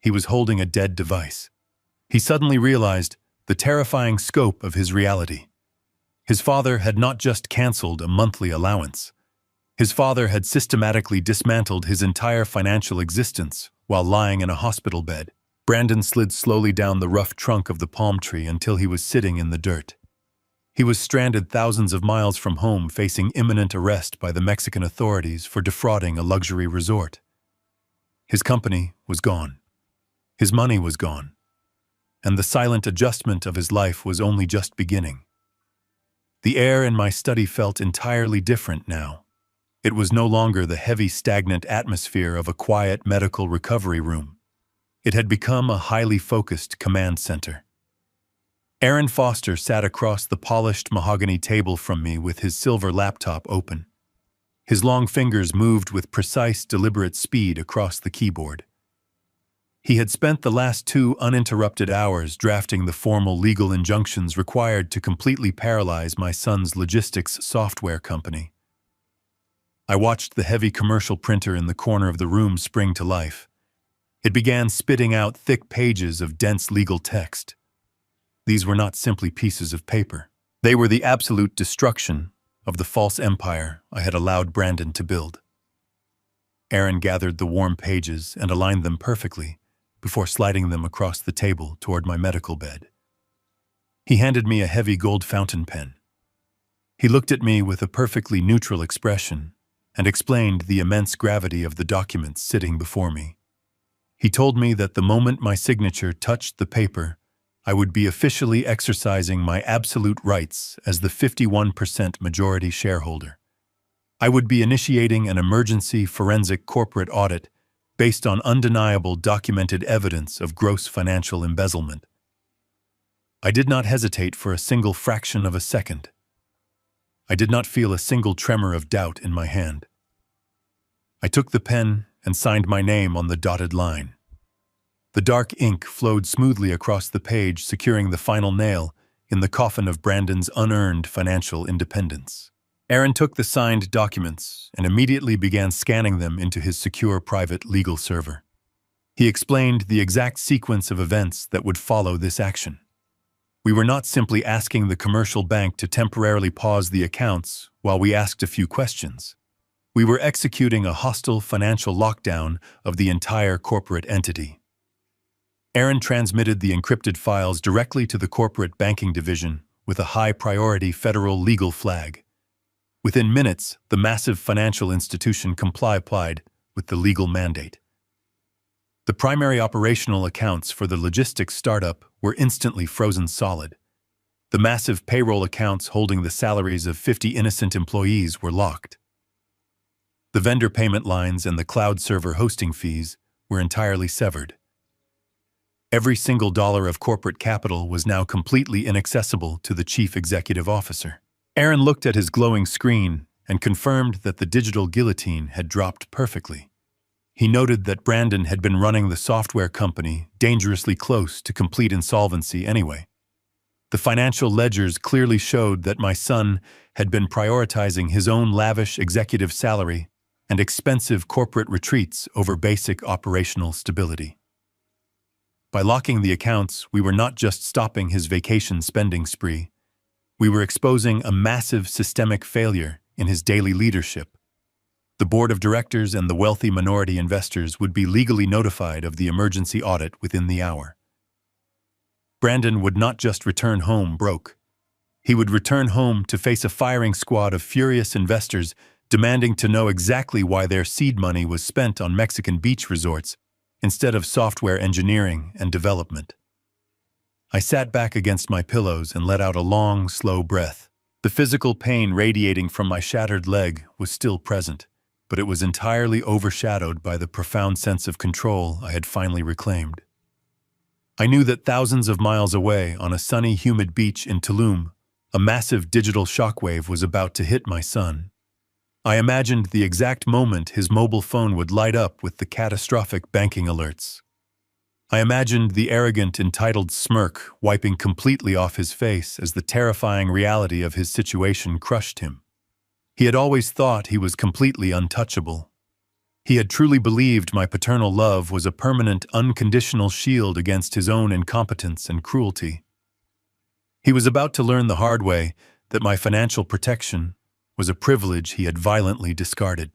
He was holding a dead device. He suddenly realized the terrifying scope of his reality. His father had not just canceled a monthly allowance. His father had systematically dismantled his entire financial existence while lying in a hospital bed. Brandon slid slowly down the rough trunk of the palm tree until he was sitting in the dirt. He was stranded thousands of miles from home, facing imminent arrest by the Mexican authorities for defrauding a luxury resort. His company was gone. His money was gone. And the silent adjustment of his life was only just beginning. The air in my study felt entirely different now. It was no longer the heavy, stagnant atmosphere of a quiet medical recovery room. It had become a highly focused command center. Aaron Foster sat across the polished mahogany table from me with his silver laptop open. His long fingers moved with precise, deliberate speed across the keyboard. He had spent the last 2 uninterrupted hours drafting the formal legal injunctions required to completely paralyze my son's logistics software company. I watched the heavy commercial printer in the corner of the room spring to life. It began spitting out thick pages of dense legal text. These were not simply pieces of paper. They were the absolute destruction of the false empire I had allowed Brandon to build. Aaron gathered the warm pages and aligned them perfectly before sliding them across the table toward my medical bed. He handed me a heavy gold fountain pen. He looked at me with a perfectly neutral expression and explained the immense gravity of the documents sitting before me. He told me that the moment my signature touched the paper, I would be officially exercising my absolute rights as the 51% majority shareholder. I would be initiating an emergency forensic corporate audit based on undeniable documented evidence of gross financial embezzlement. I did not hesitate for a single fraction of a second. I did not feel a single tremor of doubt in my hand. I took the pen and signed my name on the dotted line. The dark ink flowed smoothly across the page, securing the final nail in the coffin of Brandon's unearned financial independence. Aaron took the signed documents and immediately began scanning them into his secure private legal server. He explained the exact sequence of events that would follow this action. We were not simply asking the commercial bank to temporarily pause the accounts while we asked a few questions. We were executing a hostile financial lockdown of the entire corporate entity. Aaron transmitted the encrypted files directly to the corporate banking division with a high-priority federal legal flag. Within minutes, the massive financial institution complied with the legal mandate. The primary operational accounts for the logistics startup were instantly frozen solid. The massive payroll accounts holding the salaries of 50 innocent employees were locked. The vendor payment lines and the cloud server hosting fees were entirely severed. Every single dollar of corporate capital was now completely inaccessible to the chief executive officer. Aaron looked at his glowing screen and confirmed that the digital guillotine had dropped perfectly. He noted that Brandon had been running the software company dangerously close to complete insolvency anyway. The financial ledgers clearly showed that my son had been prioritizing his own lavish executive salary and expensive corporate retreats over basic operational stability. By locking the accounts, we were not just stopping his vacation spending spree. We were exposing a massive systemic failure in his daily leadership. The board of directors and the wealthy minority investors would be legally notified of the emergency audit within the hour. Brandon would not just return home broke. He would return home to face a firing squad of furious investors demanding to know exactly why their seed money was spent on Mexican beach resorts instead of software engineering and development. I sat back against my pillows and let out a long, slow breath. The physical pain radiating from my shattered leg was still present, but it was entirely overshadowed by the profound sense of control I had finally reclaimed. I knew that thousands of miles away on a sunny, humid beach in Tulum, a massive digital shockwave was about to hit my son. I imagined the exact moment his mobile phone would light up with the catastrophic banking alerts. I imagined the arrogant, entitled smirk wiping completely off his face as the terrifying reality of his situation crushed him. He had always thought he was completely untouchable. He had truly believed my paternal love was a permanent, unconditional shield against his own incompetence and cruelty. He was about to learn the hard way that my financial protection was a privilege he had violently discarded.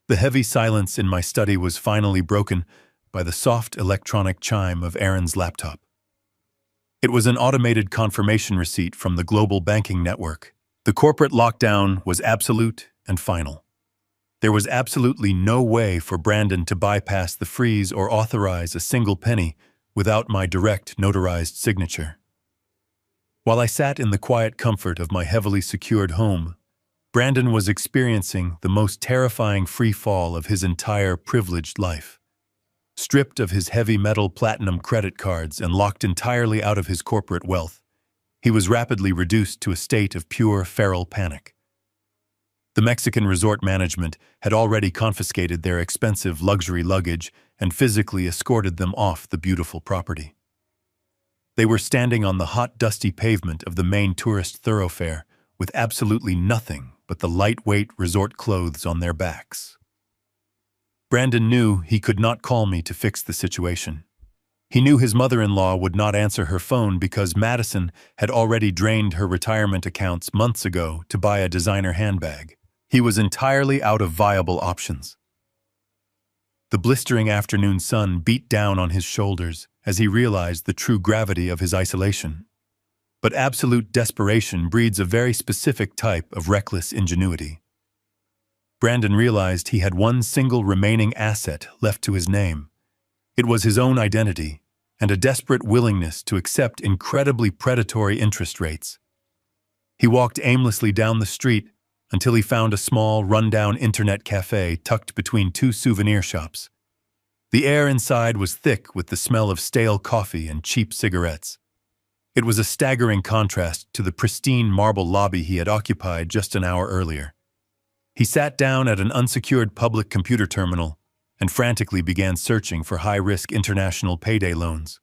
The heavy silence in my study was finally broken by the soft electronic chime of Aaron's laptop. It was an automated confirmation receipt from the global banking network. The corporate lockdown was absolute and final. There was absolutely no way for Brandon to bypass the freeze or authorize a single penny without my direct notarized signature. While I sat in the quiet comfort of my heavily secured home, Brandon was experiencing the most terrifying free fall of his entire privileged life. Stripped of his heavy metal platinum credit cards and locked entirely out of his corporate wealth, he was rapidly reduced to a state of pure feral panic. The Mexican resort management had already confiscated their expensive luxury luggage and physically escorted them off the beautiful property. They were standing on the hot, dusty pavement of the main tourist thoroughfare with absolutely nothing but the lightweight resort clothes on their backs. Brandon knew he could not call me to fix the situation. He knew his mother-in-law would not answer her phone because Madison had already drained her retirement accounts months ago to buy a designer handbag. He was entirely out of viable options. The blistering afternoon sun beat down on his shoulders as he realized the true gravity of his isolation. But absolute desperation breeds a very specific type of reckless ingenuity. Brandon realized he had one single remaining asset left to his name. It was his own identity and a desperate willingness to accept incredibly predatory interest rates. He walked aimlessly down the street until he found a small, rundown internet cafe tucked between two souvenir shops. The air inside was thick with the smell of stale coffee and cheap cigarettes. It was a staggering contrast to the pristine marble lobby he had occupied just an hour earlier. He sat down at an unsecured public computer terminal and frantically began searching for high-risk international payday loans.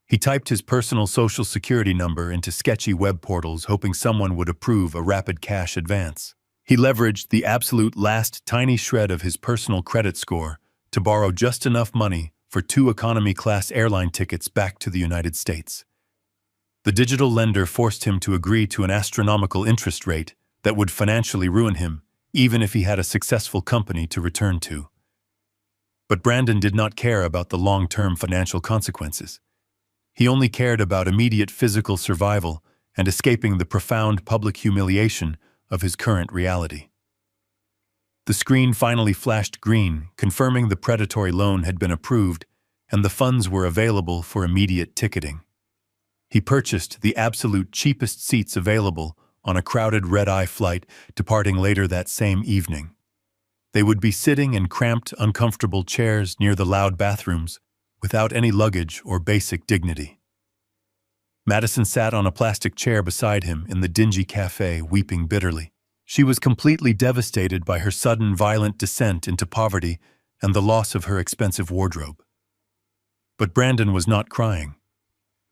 He typed his personal social security number into sketchy web portals, hoping someone would approve a rapid cash advance. He leveraged the absolute last tiny shred of his personal credit score to borrow just enough money for 2 economy-class airline tickets back to the United States. The digital lender forced him to agree to an astronomical interest rate that would financially ruin him, even if he had a successful company to return to. But Brandon did not care about the long-term financial consequences. He only cared about immediate physical survival and escaping the profound public humiliation of his current reality. The screen finally flashed green, confirming the predatory loan had been approved and the funds were available for immediate ticketing. He purchased the absolute cheapest seats available on a crowded red-eye flight departing later that same evening. They would be sitting in cramped, uncomfortable chairs near the loud bathrooms, without any luggage or basic dignity. Madison sat on a plastic chair beside him in the dingy cafe, weeping bitterly. She was completely devastated by her sudden, violent descent into poverty and the loss of her expensive wardrobe. But Brandon was not crying.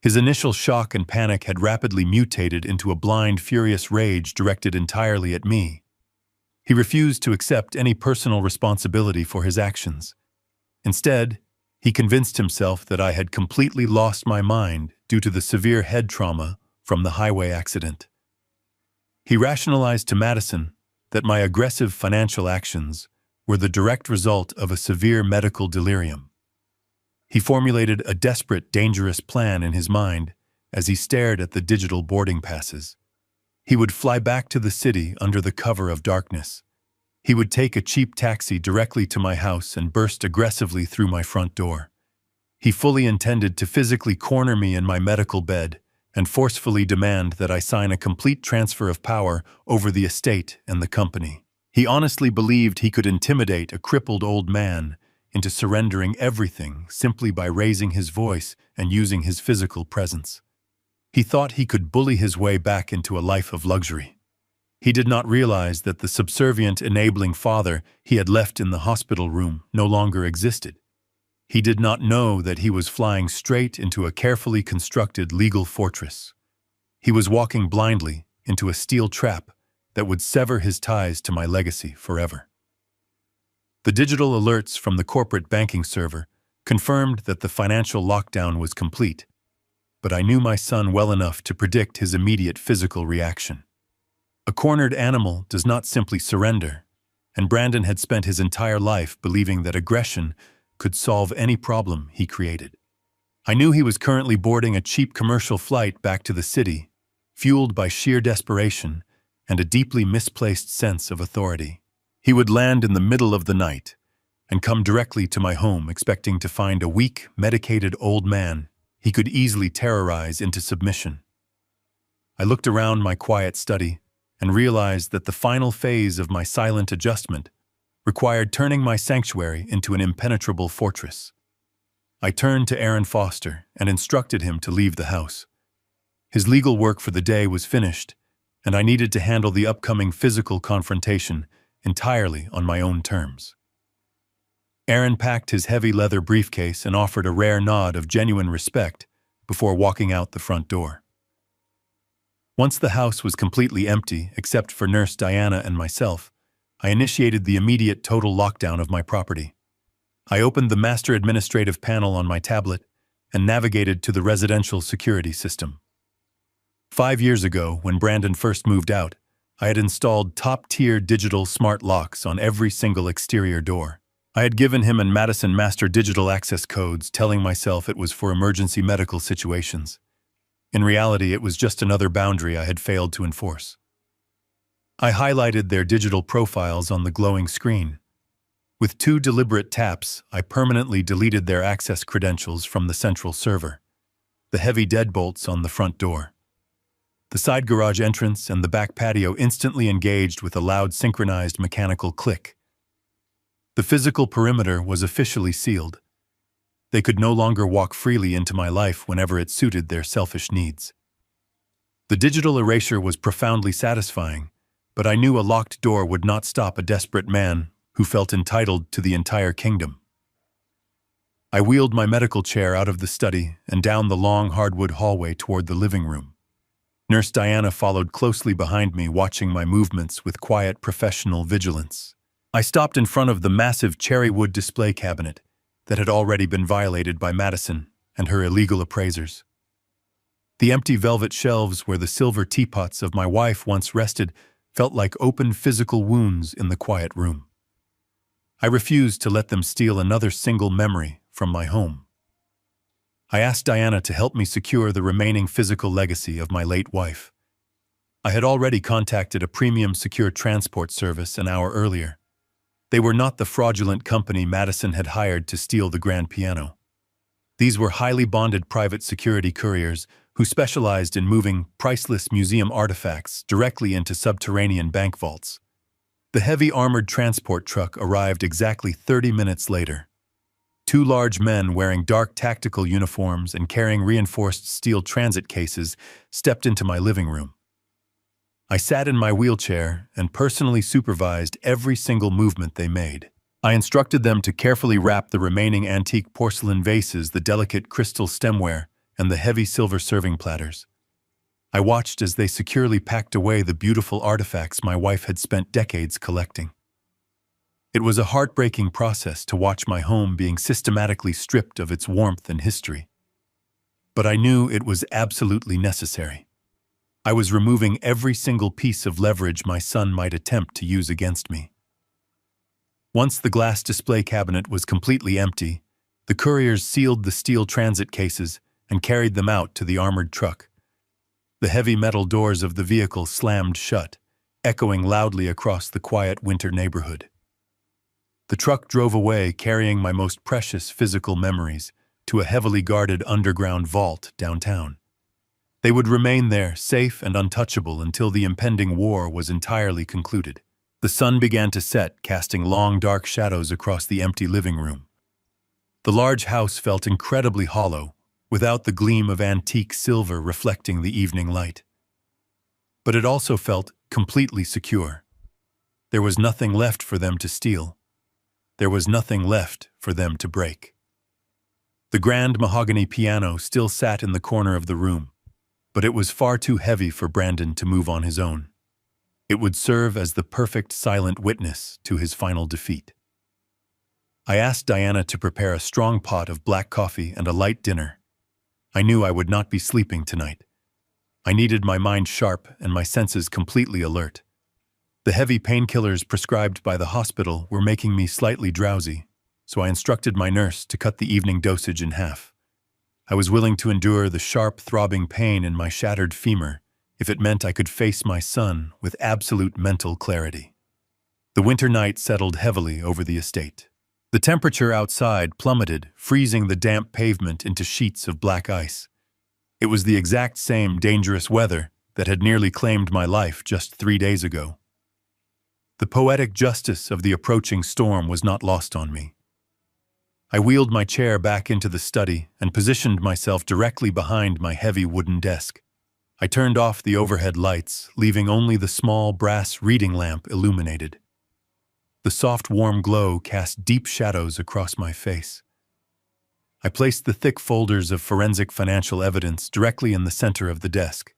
His initial shock and panic had rapidly mutated into a blind, furious rage directed entirely at me. He refused to accept any personal responsibility for his actions. Instead, he convinced himself that I had completely lost my mind due to the severe head trauma from the highway accident. He rationalized to Madison that my aggressive financial actions were the direct result of a severe medical delirium. He formulated a desperate, dangerous plan in his mind as he stared at the digital boarding passes. He would fly back to the city under the cover of darkness. He would take a cheap taxi directly to my house and burst aggressively through my front door. He fully intended to physically corner me in my medical bed and forcefully demand that I sign a complete transfer of power over the estate and the company. He honestly believed he could intimidate a crippled old man into surrendering everything simply by raising his voice and using his physical presence. He thought he could bully his way back into a life of luxury. He did not realize that the subservient, enabling father he had left in the hospital room no longer existed. He did not know that he was flying straight into a carefully constructed legal fortress. He was walking blindly into a steel trap that would sever his ties to my legacy forever. The digital alerts from the corporate banking server confirmed that the financial lockdown was complete, but I knew my son well enough to predict his immediate physical reaction. A cornered animal does not simply surrender, and Brandon had spent his entire life believing that aggression could solve any problem he created. I knew he was currently boarding a cheap commercial flight back to the city, fueled by sheer desperation and a deeply misplaced sense of authority. He would land in the middle of the night and come directly to my home expecting to find a weak, medicated old man he could easily terrorize into submission. I looked around my quiet study and realized that the final phase of my silent adjustment required turning my sanctuary into an impenetrable fortress. I turned to Aaron Foster and instructed him to leave the house. His legal work for the day was finished, and I needed to handle the upcoming physical confrontation entirely on my own terms. Aaron packed his heavy leather briefcase and offered a rare nod of genuine respect before walking out the front door. Once the house was completely empty, except for Nurse Diana and myself, I initiated the immediate total lockdown of my property. I opened the master administrative panel on my tablet and navigated to the residential security system. 5 years ago, when Brandon first moved out, I had installed top-tier digital smart locks on every single exterior door. I had given him and Madison master digital access codes, telling myself it was for emergency medical situations. In reality, it was just another boundary I had failed to enforce. I highlighted their digital profiles on the glowing screen. With 2 deliberate taps, I permanently deleted their access credentials from the central server. The heavy deadbolts on the front door. The side garage entrance and the back patio instantly engaged with a loud synchronized mechanical click. The physical perimeter was officially sealed. They could no longer walk freely into my life whenever it suited their selfish needs. The digital erasure was profoundly satisfying, but I knew a locked door would not stop a desperate man who felt entitled to the entire kingdom. I wheeled my medical chair out of the study and down the long hardwood hallway toward the living room. Nurse Diana followed closely behind me, watching my movements with quiet professional vigilance. I stopped in front of the massive cherry wood display cabinet that had already been violated by Madison and her illegal appraisers. The empty velvet shelves where the silver teapots of my wife once rested felt like open physical wounds in the quiet room. I refused to let them steal another single memory from my home. I asked Diana to help me secure the remaining physical legacy of my late wife. I had already contacted a premium secure transport service an hour earlier. They were not the fraudulent company Madison had hired to steal the grand piano. These were highly bonded private security couriers who specialized in moving priceless museum artifacts directly into subterranean bank vaults. The heavy armored transport truck arrived exactly 30 minutes later. 2 large men wearing dark tactical uniforms and carrying reinforced steel transit cases stepped into my living room. I sat in my wheelchair and personally supervised every single movement they made. I instructed them to carefully wrap the remaining antique porcelain vases, the delicate crystal stemware, and the heavy silver serving platters. I watched as they securely packed away the beautiful artifacts my wife had spent decades collecting. It was a heartbreaking process to watch my home being systematically stripped of its warmth and history. But I knew it was absolutely necessary. I was removing every single piece of leverage my son might attempt to use against me. Once the glass display cabinet was completely empty, the couriers sealed the steel transit cases and carried them out to the armored truck. The heavy metal doors of the vehicle slammed shut, echoing loudly across the quiet winter neighborhood. The truck drove away, carrying my most precious physical memories to a heavily guarded underground vault downtown. They would remain there, safe and untouchable, until the impending war was entirely concluded. The sun began to set, casting long, dark shadows across the empty living room. The large house felt incredibly hollow, without the gleam of antique silver reflecting the evening light. But it also felt completely secure. There was nothing left for them to steal. There was nothing left for them to break. The grand mahogany piano still sat in the corner of the room, but it was far too heavy for Brandon to move on his own. It would serve as the perfect silent witness to his final defeat. I asked Diana to prepare a strong pot of black coffee and a light dinner. I knew I would not be sleeping tonight. I needed my mind sharp and my senses completely alert. The heavy painkillers prescribed by the hospital were making me slightly drowsy, so I instructed my nurse to cut the evening dosage in half. I was willing to endure the sharp, throbbing pain in my shattered femur if it meant I could face my son with absolute mental clarity. The winter night settled heavily over the estate. The temperature outside plummeted, freezing the damp pavement into sheets of black ice. It was the exact same dangerous weather that had nearly claimed my life just 3 days ago. The poetic justice of the approaching storm was not lost on me. I wheeled my chair back into the study and positioned myself directly behind my heavy wooden desk. I turned off the overhead lights, leaving only the small brass reading lamp illuminated. The soft, warm glow cast deep shadows across my face. I placed the thick folders of forensic financial evidence directly in the center of the desk.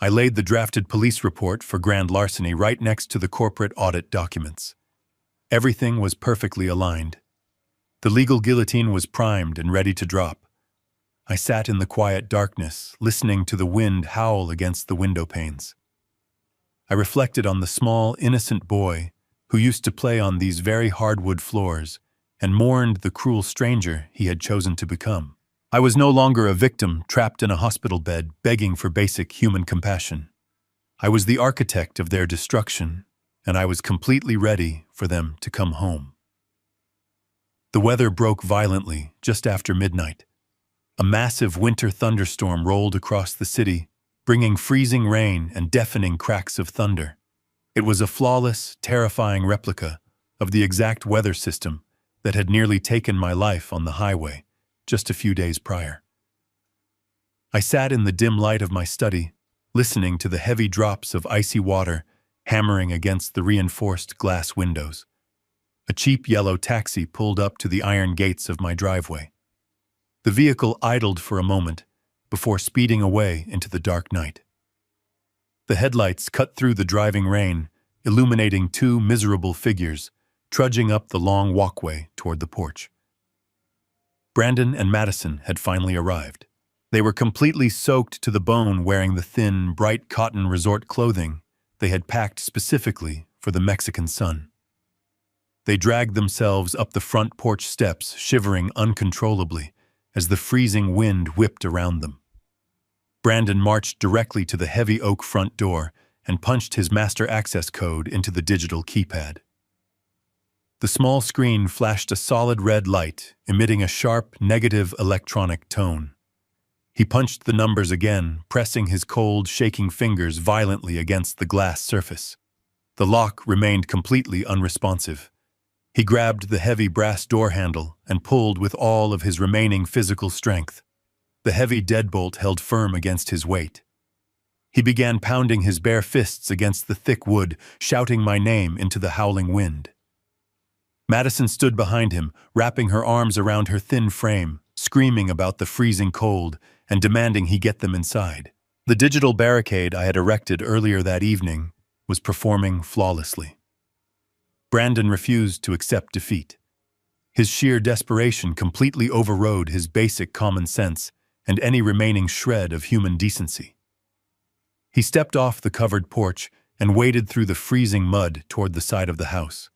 I laid the drafted police report for grand larceny right next to the corporate audit documents. Everything was perfectly aligned. The legal guillotine was primed and ready to drop. I sat in the quiet darkness, listening to the wind howl against the window panes. I reflected on the small, innocent boy who used to play on these very hardwood floors and mourned the cruel stranger he had chosen to become. I was no longer a victim trapped in a hospital bed begging for basic human compassion. I was the architect of their destruction, and I was completely ready for them to come home. The weather broke violently just after midnight. A massive winter thunderstorm rolled across the city, bringing freezing rain and deafening cracks of thunder. It was a flawless, terrifying replica of the exact weather system that had nearly taken my life on the highway just a few days prior. I sat in the dim light of my study, listening to the heavy drops of icy water hammering against the reinforced glass windows. A cheap yellow taxi pulled up to the iron gates of my driveway. The vehicle idled for a moment before speeding away into the dark night. The headlights cut through the driving rain, illuminating two miserable figures trudging up the long walkway toward the porch. Brandon and Madison had finally arrived. They were completely soaked to the bone, wearing the thin, bright cotton resort clothing they had packed specifically for the Mexican sun. They dragged themselves up the front porch steps, shivering uncontrollably as the freezing wind whipped around them. Brandon marched directly to the heavy oak front door and punched his master access code into the digital keypad. The small screen flashed a solid red light, emitting a sharp, negative electronic tone. He punched the numbers again, pressing his cold, shaking fingers violently against the glass surface. The lock remained completely unresponsive. He grabbed the heavy brass door handle and pulled with all of his remaining physical strength. The heavy deadbolt held firm against his weight. He began pounding his bare fists against the thick wood, shouting my name into the howling wind. Madison stood behind him, wrapping her arms around her thin frame, screaming about the freezing cold and demanding he get them inside. The digital barricade I had erected earlier that evening was performing flawlessly. Brandon refused to accept defeat. His sheer desperation completely overrode his basic common sense and any remaining shred of human decency. He stepped off the covered porch and waded through the freezing mud toward the side of the house.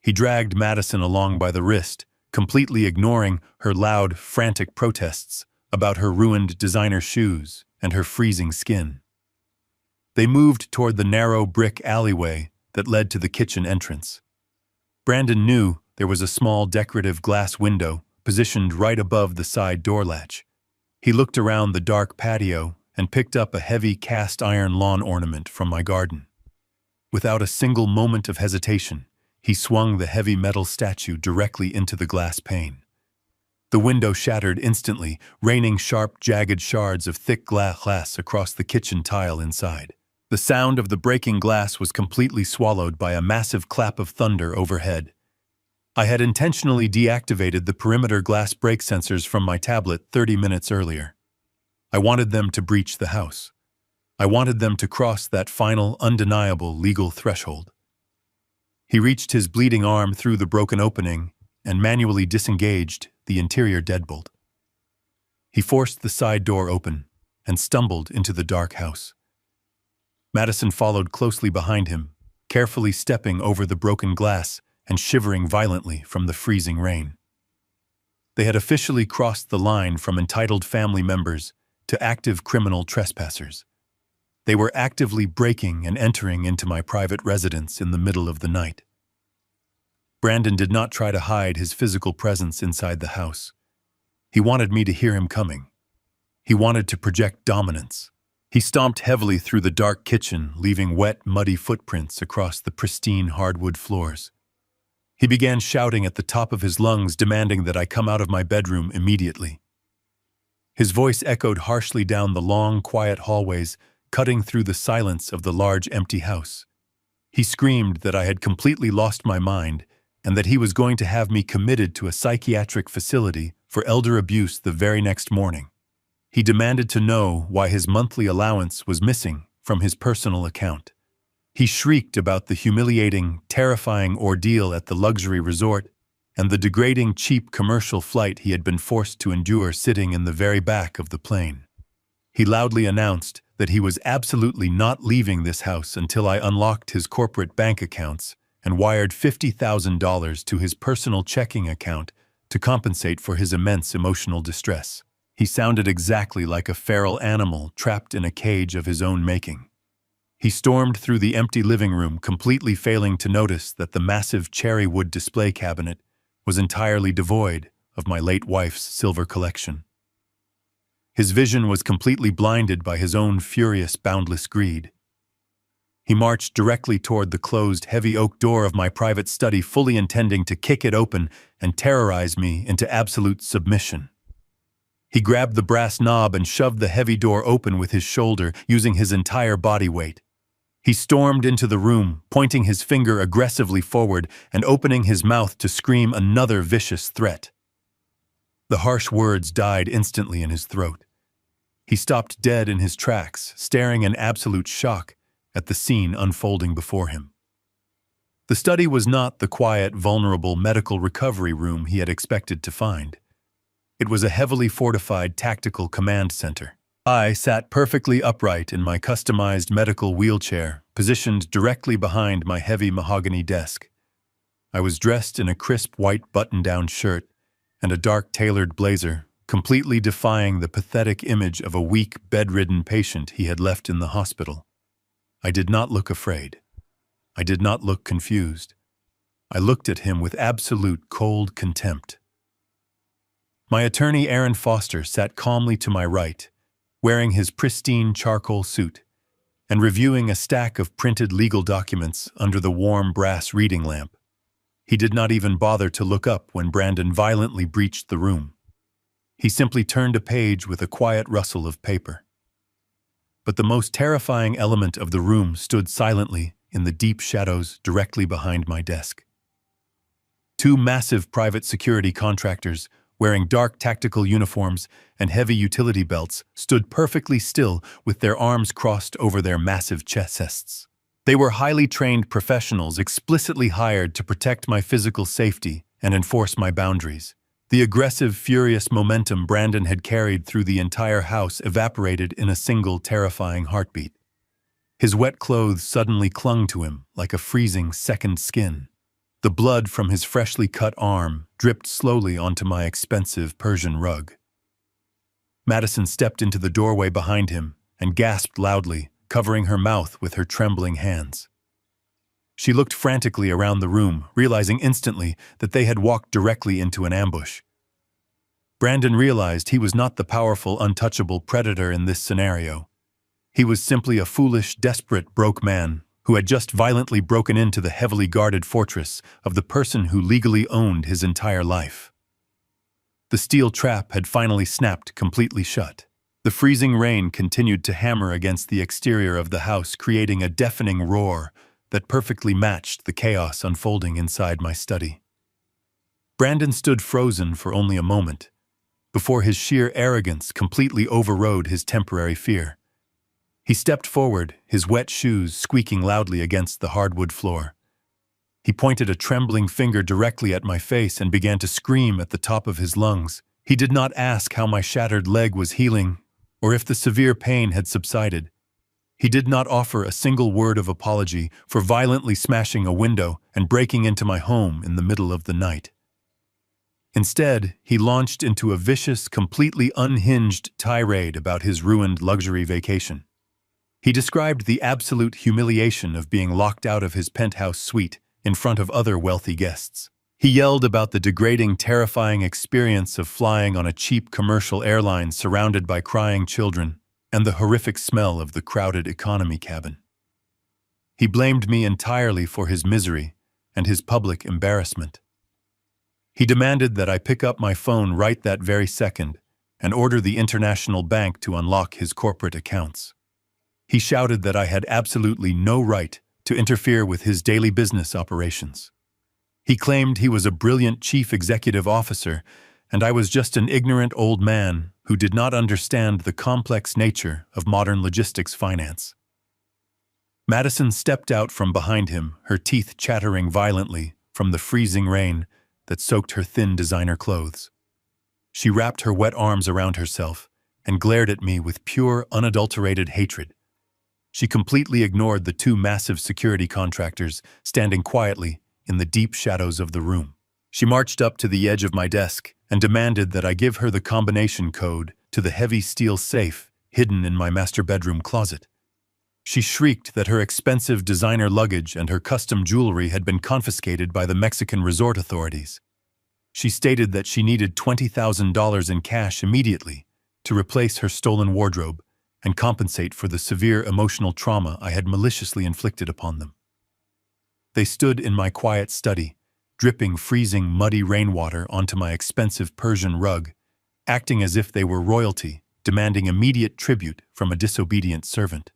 He dragged Madison along by the wrist, completely ignoring her loud, frantic protests about her ruined designer shoes and her freezing skin. They moved toward the narrow brick alleyway that led to the kitchen entrance. Brandon knew there was a small decorative glass window positioned right above the side door latch. He looked around the dark patio and picked up a heavy cast iron lawn ornament from my garden. Without a single moment of hesitation, he swung the heavy metal statue directly into the glass pane. The window shattered instantly, raining sharp, jagged shards of thick glass across the kitchen tile inside. The sound of the breaking glass was completely swallowed by a massive clap of thunder overhead. I had intentionally deactivated the perimeter glass break sensors from my tablet 30 minutes earlier. I wanted them to breach the house. I wanted them to cross that final, undeniable legal threshold. He reached his bleeding arm through the broken opening and manually disengaged the interior deadbolt. He forced the side door open and stumbled into the dark house. Madison followed closely behind him, carefully stepping over the broken glass and shivering violently from the freezing rain. They had officially crossed the line from entitled family members to active criminal trespassers. They were actively breaking and entering into my private residence in the middle of the night. Brandon did not try to hide his physical presence inside the house. He wanted me to hear him coming. He wanted to project dominance. He stomped heavily through the dark kitchen, leaving wet, muddy footprints across the pristine hardwood floors. He began shouting at the top of his lungs, demanding that I come out of my bedroom immediately. His voice echoed harshly down the long, quiet hallways, cutting through the silence of the large, empty house. He screamed that I had completely lost my mind and that he was going to have me committed to a psychiatric facility for elder abuse the very next morning. He demanded to know why his monthly allowance was missing from his personal account. He shrieked about the humiliating, terrifying ordeal at the luxury resort and the degrading, cheap commercial flight he had been forced to endure sitting in the very back of the plane. He loudly announced that he was absolutely not leaving this house until I unlocked his corporate bank accounts and wired $50,000 to his personal checking account to compensate for his immense emotional distress. He sounded exactly like a feral animal trapped in a cage of his own making. He stormed through the empty living room, completely failing to notice that the massive cherry wood display cabinet was entirely devoid of my late wife's silver collection. His vision was completely blinded by his own furious, boundless greed. He marched directly toward the closed, heavy oak door of my private study, fully intending to kick it open and terrorize me into absolute submission. He grabbed the brass knob and shoved the heavy door open with his shoulder, using his entire body weight. He stormed into the room, pointing his finger aggressively forward and opening his mouth to scream another vicious threat. The harsh words died instantly in his throat. He stopped dead in his tracks, staring in absolute shock at the scene unfolding before him. The study was not the quiet, vulnerable medical recovery room he had expected to find. It was a heavily fortified tactical command center. I sat perfectly upright in my customized medical wheelchair, positioned directly behind my heavy mahogany desk. I was dressed in a crisp white button-down shirt and a dark tailored blazer, completely defying the pathetic image of a weak, bedridden patient he had left in the hospital. I did not look afraid. I did not look confused. I looked at him with absolute cold contempt. My attorney, Aaron Foster, sat calmly to my right, wearing his pristine charcoal suit, and reviewing a stack of printed legal documents under the warm brass reading lamp. He did not even bother to look up when Brandon violently breached the room. He simply turned a page with a quiet rustle of paper. But the most terrifying element of the room stood silently in the deep shadows directly behind my desk. Two massive private security contractors, wearing dark tactical uniforms and heavy utility belts, stood perfectly still with their arms crossed over their massive chests. They were highly trained professionals explicitly hired to protect my physical safety and enforce my boundaries. The aggressive, furious momentum Brandon had carried through the entire house evaporated in a single terrifying heartbeat. His wet clothes suddenly clung to him like a freezing second skin. The blood from his freshly cut arm dripped slowly onto my expensive Persian rug. Madison stepped into the doorway behind him and gasped loudly, covering her mouth with her trembling hands. She looked frantically around the room, realizing instantly that they had walked directly into an ambush. Brandon realized he was not the powerful, untouchable predator in this scenario. He was simply a foolish, desperate, broke man who had just violently broken into the heavily guarded fortress of the person who legally owned his entire life. The steel trap had finally snapped completely shut. The freezing rain continued to hammer against the exterior of the house, creating a deafening roar that perfectly matched the chaos unfolding inside my study. Brandon stood frozen for only a moment, before his sheer arrogance completely overrode his temporary fear. He stepped forward, his wet shoes squeaking loudly against the hardwood floor. He pointed a trembling finger directly at my face and began to scream at the top of his lungs. He did not ask how my shattered leg was healing, or if the severe pain had subsided. He did not offer a single word of apology for violently smashing a window and breaking into my home in the middle of the night. Instead, he launched into a vicious, completely unhinged tirade about his ruined luxury vacation. He described the absolute humiliation of being locked out of his penthouse suite in front of other wealthy guests. He yelled about the degrading, terrifying experience of flying on a cheap commercial airline surrounded by crying children and the horrific smell of the crowded economy cabin. He blamed me entirely for his misery and his public embarrassment. He demanded that I pick up my phone right that very second and order the international bank to unlock his corporate accounts. He shouted that I had absolutely no right to interfere with his daily business operations. He claimed he was a brilliant chief executive officer, and I was just an ignorant old man who did not understand the complex nature of modern logistics finance. Madison stepped out from behind him, her teeth chattering violently from the freezing rain that soaked her thin designer clothes. She wrapped her wet arms around herself and glared at me with pure, unadulterated hatred. She completely ignored the two massive security contractors standing quietly in the deep shadows of the room. She marched up to the edge of my desk and demanded that I give her the combination code to the heavy steel safe hidden in my master bedroom closet. She shrieked that her expensive designer luggage and her custom jewelry had been confiscated by the Mexican resort authorities. She stated that she needed $20,000 in cash immediately to replace her stolen wardrobe and compensate for the severe emotional trauma I had maliciously inflicted upon them. They stood in my quiet study, dripping freezing muddy rainwater onto my expensive Persian rug, acting as if they were royalty, demanding immediate tribute from a disobedient servant.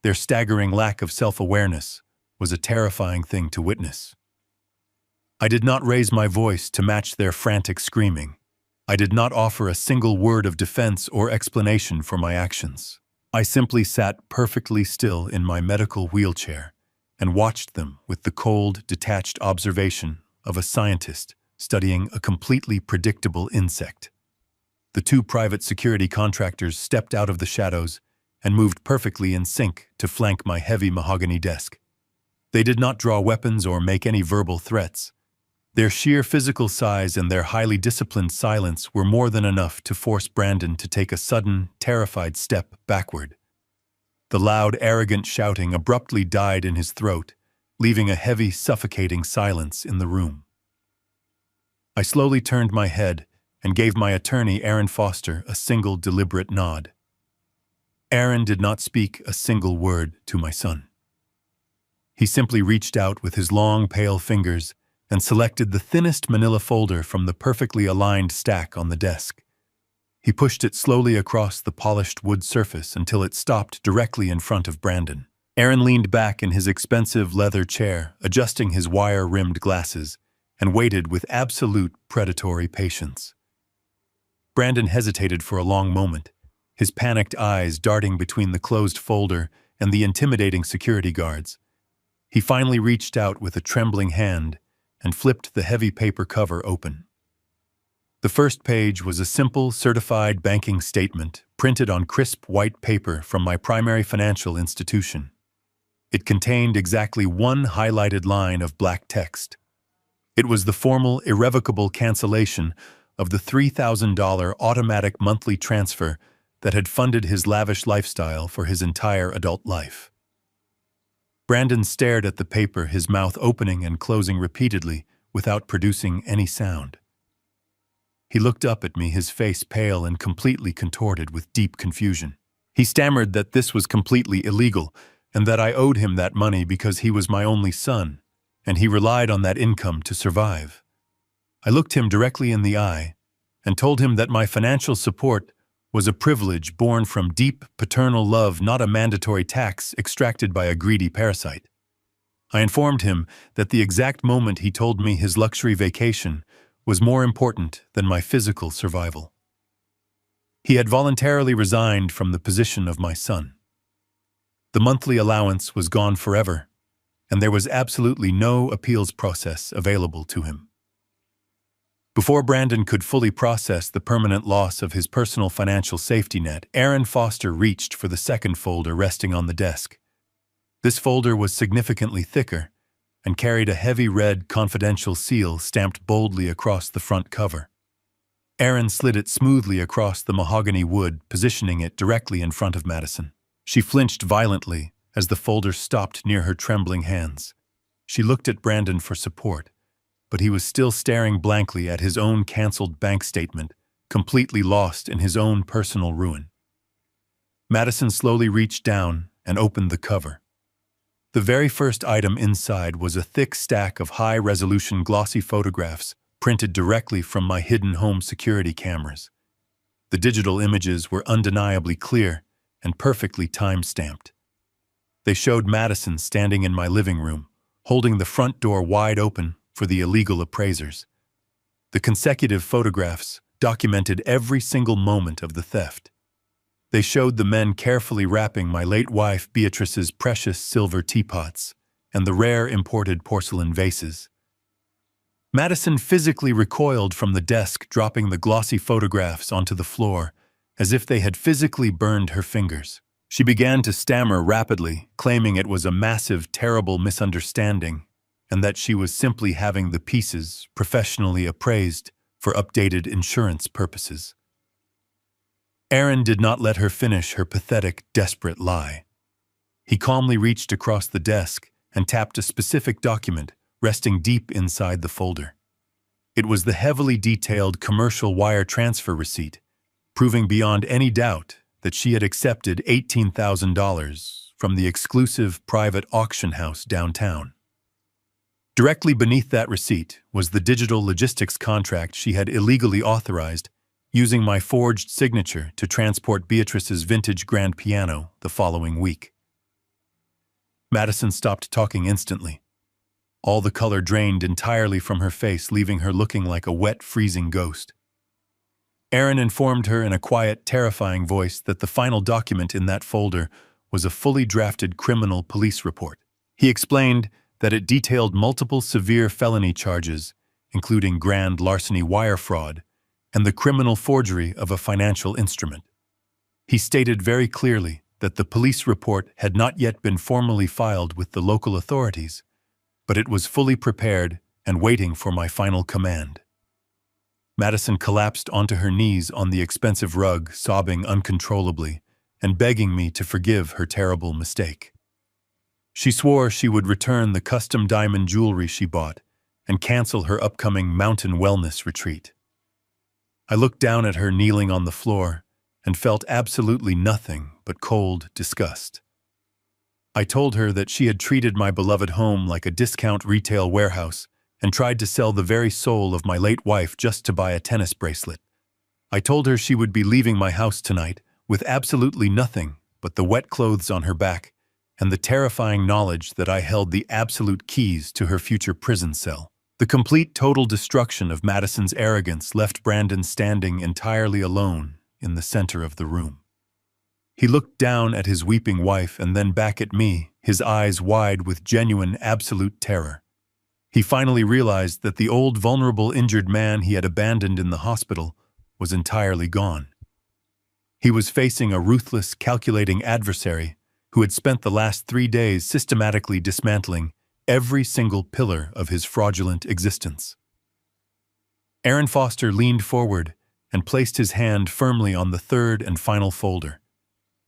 Their staggering lack of self-awareness was a terrifying thing to witness. I did not raise my voice to match their frantic screaming. I did not offer a single word of defense or explanation for my actions. I simply sat perfectly still in my medical wheelchair and watched them with the cold, detached observation of a scientist studying a completely predictable insect. The two private security contractors stepped out of the shadows and moved perfectly in sync to flank my heavy mahogany desk. They did not draw weapons or make any verbal threats. Their sheer physical size and their highly disciplined silence were more than enough to force Brandon to take a sudden, terrified step backward. The loud, arrogant shouting abruptly died in his throat, leaving a heavy, suffocating silence in the room. I slowly turned my head and gave my attorney, Aaron Foster, a single deliberate nod. Aaron did not speak a single word to my son. He simply reached out with his long, pale fingers and selected the thinnest manila folder from the perfectly aligned stack on the desk. He pushed it slowly across the polished wood surface until it stopped directly in front of Brandon. Aaron leaned back in his expensive leather chair, adjusting his wire-rimmed glasses, and waited with absolute predatory patience. Brandon hesitated for a long moment, his panicked eyes darting between the closed folder and the intimidating security guards. He finally reached out with a trembling hand and flipped the heavy paper cover open. The first page was a simple, certified banking statement printed on crisp white paper from my primary financial institution. It contained exactly one highlighted line of black text. It was the formal, irrevocable cancellation of the $3,000 automatic monthly transfer that had funded his lavish lifestyle for his entire adult life. Brandon stared at the paper, his mouth opening and closing repeatedly without producing any sound. He looked up at me, his face pale and completely contorted with deep confusion. He stammered that this was completely illegal and that I owed him that money because he was my only son, and he relied on that income to survive. I looked him directly in the eye and told him that my financial support was a privilege born from deep paternal love, not a mandatory tax extracted by a greedy parasite. I informed him that the exact moment he told me his luxury vacation was more important than my physical survival. He had voluntarily resigned from the position of my son. The monthly allowance was gone forever, and there was absolutely no appeals process available to him. Before Brandon could fully process the permanent loss of his personal financial safety net, Aaron Foster reached for the second folder resting on the desk. This folder was significantly thicker and carried a heavy red confidential seal stamped boldly across the front cover. Aaron slid it smoothly across the mahogany wood, positioning it directly in front of Madison. She flinched violently as the folder stopped near her trembling hands. She looked at Brandon for support, but he was still staring blankly at his own canceled bank statement, completely lost in his own personal ruin. Madison slowly reached down and opened the cover. The very first item inside was a thick stack of high-resolution glossy photographs printed directly from my hidden home security cameras. The digital images were undeniably clear and perfectly time-stamped. They showed Madison standing in my living room, holding the front door wide open for the illegal appraisers. The consecutive photographs documented every single moment of the theft. They showed the men carefully wrapping my late wife Beatrice's precious silver teapots and the rare imported porcelain vases. Madison physically recoiled from the desk, dropping the glossy photographs onto the floor, as if they had physically burned her fingers. She began to stammer rapidly, claiming it was a massive, terrible misunderstanding, and that she was simply having the pieces professionally appraised for updated insurance purposes. Aaron did not let her finish her pathetic, desperate lie. He calmly reached across the desk and tapped a specific document resting deep inside the folder. It was the heavily detailed commercial wire transfer receipt, proving beyond any doubt that she had accepted $18,000 from the exclusive private auction house downtown. Directly beneath that receipt was the digital logistics contract she had illegally authorized, using my forged signature to transport Beatrice's vintage grand piano the following week. Madison stopped talking instantly. All the color drained entirely from her face, leaving her looking like a wet, freezing ghost. Aaron informed her in a quiet, terrifying voice that the final document in that folder was a fully drafted criminal police report. He explained that it detailed multiple severe felony charges, including grand larceny wire fraud and the criminal forgery of a financial instrument. He stated very clearly that the police report had not yet been formally filed with the local authorities, but it was fully prepared and waiting for my final command. Madison collapsed onto her knees on the expensive rug, sobbing uncontrollably and begging me to forgive her terrible mistake. She swore she would return the custom diamond jewelry she bought and cancel her upcoming mountain wellness retreat. I looked down at her kneeling on the floor and felt absolutely nothing but cold disgust. I told her that she had treated my beloved home like a discount retail warehouse and tried to sell the very soul of my late wife just to buy a tennis bracelet. I told her she would be leaving my house tonight with absolutely nothing but the wet clothes on her back and the terrifying knowledge that I held the absolute keys to her future prison cell. The complete total destruction of Madison's arrogance left Brandon standing entirely alone in the center of the room. He looked down at his weeping wife and then back at me, his eyes wide with genuine, absolute terror. He finally realized that the old, vulnerable, injured man he had abandoned in the hospital was entirely gone. He was facing a ruthless, calculating adversary who had spent the last 3 days systematically dismantling every single pillar of his fraudulent existence. Aaron Foster leaned forward and placed his hand firmly on the third and final folder.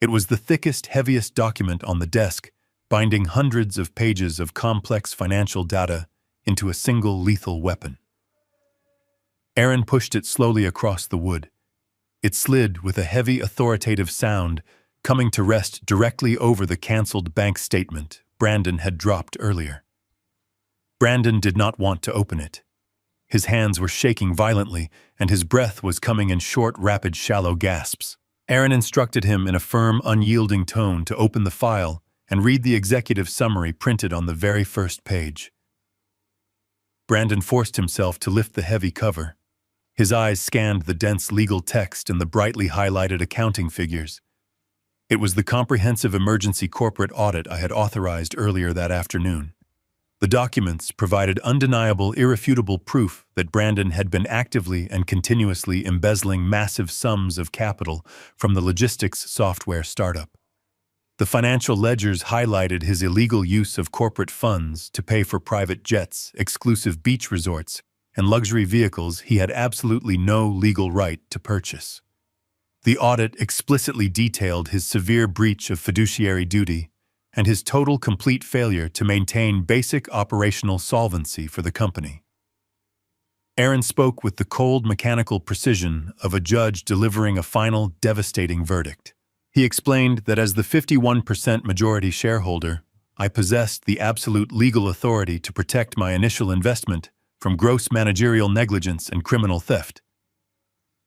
It was the thickest, heaviest document on the desk, binding hundreds of pages of complex financial data into a single lethal weapon. Aaron pushed it slowly across the wood. It slid with a heavy, authoritative sound, coming to rest directly over the canceled bank statement Brandon had dropped earlier. Brandon did not want to open it. His hands were shaking violently, and his breath was coming in short, rapid, shallow gasps. Aaron instructed him in a firm, unyielding tone to open the file and read the executive summary printed on the very first page. Brandon forced himself to lift the heavy cover. His eyes scanned the dense legal text and the brightly highlighted accounting figures. It was the comprehensive emergency corporate audit I had authorized earlier that afternoon. The documents provided undeniable, irrefutable proof that Brandon had been actively and continuously embezzling massive sums of capital from the logistics software startup. The financial ledgers highlighted his illegal use of corporate funds to pay for private jets, exclusive beach resorts, and luxury vehicles he had absolutely no legal right to purchase. The audit explicitly detailed his severe breach of fiduciary duty and his total, complete failure to maintain basic operational solvency for the company. Aaron spoke with the cold, mechanical precision of a judge delivering a final, devastating verdict. He explained that as the 51% majority shareholder, I possessed the absolute legal authority to protect my initial investment from gross managerial negligence and criminal theft.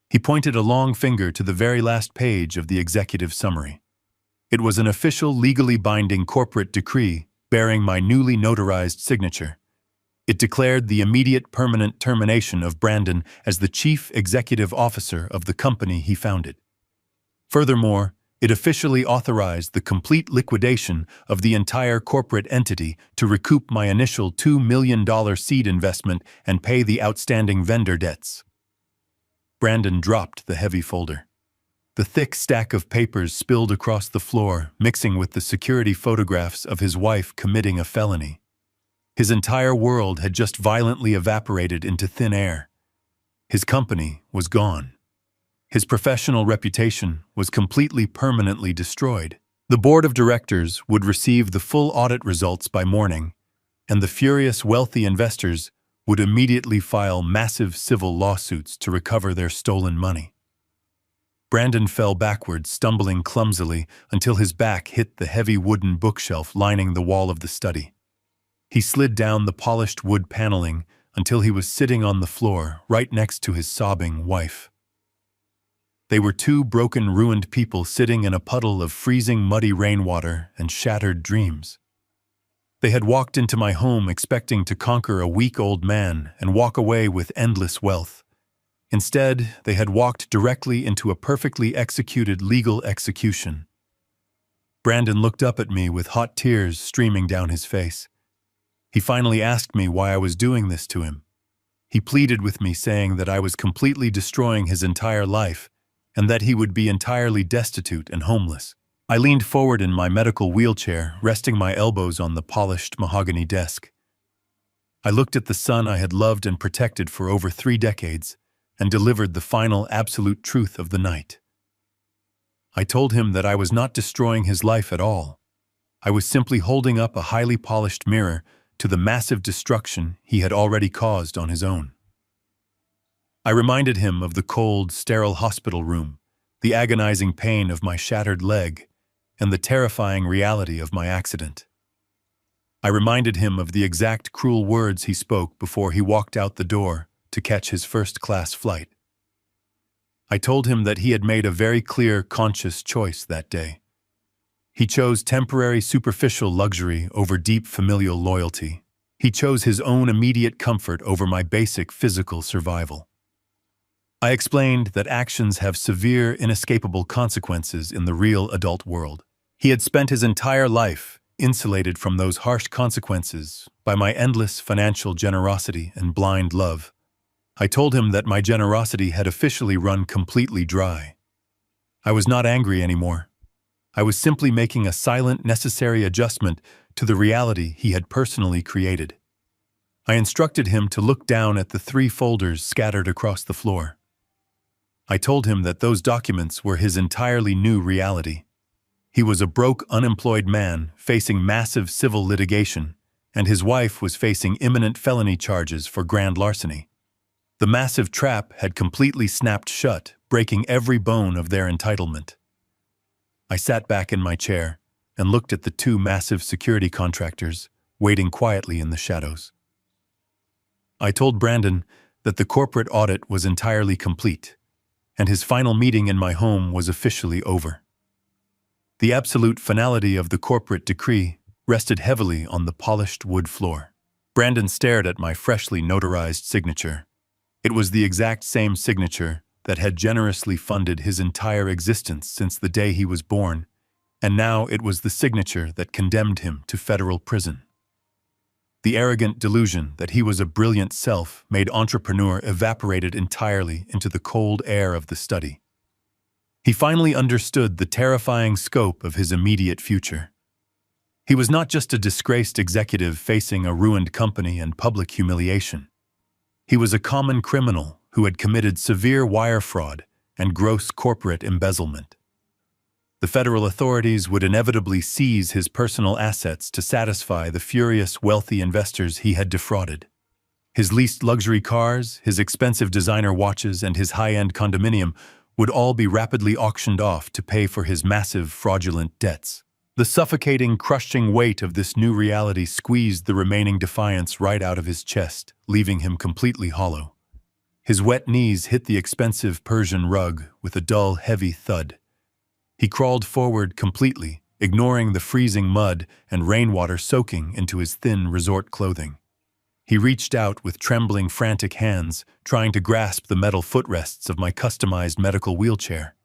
He pointed a long finger to the very last page of the executive summary. It was an official, legally binding corporate decree bearing my newly notarized signature. It declared the immediate permanent termination of Brandon as the chief executive officer of the company he founded. Furthermore, it officially authorized the complete liquidation of the entire corporate entity to recoup my initial $2 million seed investment and pay the outstanding vendor debts. Brandon dropped the heavy folder. The thick stack of papers spilled across the floor, mixing with the security photographs of his wife committing a felony. His entire world had just violently evaporated into thin air. His company was gone. His professional reputation was completely, permanently destroyed. The board of directors would receive the full audit results by morning, and the furious wealthy investors would immediately file massive civil lawsuits to recover their stolen money. Brandon fell backwards, stumbling clumsily until his back hit the heavy wooden bookshelf lining the wall of the study. He slid down the polished wood paneling until he was sitting on the floor right next to his sobbing wife. They were two broken, ruined people sitting in a puddle of freezing, muddy rainwater and shattered dreams. They had walked into my home expecting to conquer a weak old man and walk away with endless wealth. Instead, they had walked directly into a perfectly executed legal execution. Brandon looked up at me with hot tears streaming down his face. He finally asked me why I was doing this to him. He pleaded with me, saying that I was completely destroying his entire life and that he would be entirely destitute and homeless. I leaned forward in my medical wheelchair, resting my elbows on the polished mahogany desk. I looked at the son I had loved and protected for over 3 decades and delivered the final absolute truth of the night. I told him that I was not destroying his life at all. I was simply holding up a highly polished mirror to the massive destruction he had already caused on his own. I reminded him of the cold, sterile hospital room, the agonizing pain of my shattered leg, and the terrifying reality of my accident. I reminded him of the exact cruel words he spoke before he walked out the door to catch his first-class flight. I told him that he had made a very clear, conscious choice that day. He chose temporary, superficial luxury over deep familial loyalty. He chose his own immediate comfort over my basic physical survival. I explained that actions have severe, inescapable consequences in the real adult world. He had spent his entire life insulated from those harsh consequences by my endless financial generosity and blind love. I told him that my generosity had officially run completely dry. I was not angry anymore. I was simply making a silent, necessary adjustment to the reality he had personally created. I instructed him to look down at the 3 folders scattered across the floor. I told him that those documents were his entirely new reality. He was a broke, unemployed man facing massive civil litigation, and his wife was facing imminent felony charges for grand larceny. The massive trap had completely snapped shut, breaking every bone of their entitlement. I sat back in my chair and looked at the 2 massive security contractors waiting quietly in the shadows. I told Brandon that the corporate audit was entirely complete, and his final meeting in my home was officially over. The absolute finality of the corporate decree rested heavily on the polished wood floor. Brandon stared at my freshly notarized signature. It was the exact same signature that had generously funded his entire existence since the day he was born, and now it was the signature that condemned him to federal prison. The arrogant delusion that he was a brilliant self-made entrepreneur evaporated entirely into the cold air of the study. He finally understood the terrifying scope of his immediate future. He was not just a disgraced executive facing a ruined company and public humiliation. He was a common criminal who had committed severe wire fraud and gross corporate embezzlement. The federal authorities would inevitably seize his personal assets to satisfy the furious wealthy investors he had defrauded. His leased luxury cars, his expensive designer watches, and his high-end condominium would all be rapidly auctioned off to pay for his massive fraudulent debts. The suffocating, crushing weight of this new reality squeezed the remaining defiance right out of his chest, leaving him completely hollow. His wet knees hit the expensive Persian rug with a dull, heavy thud. He crawled forward completely, ignoring the freezing mud and rainwater soaking into his thin resort clothing. He reached out with trembling, frantic hands, trying to grasp the metal footrests of my customized medical wheelchair.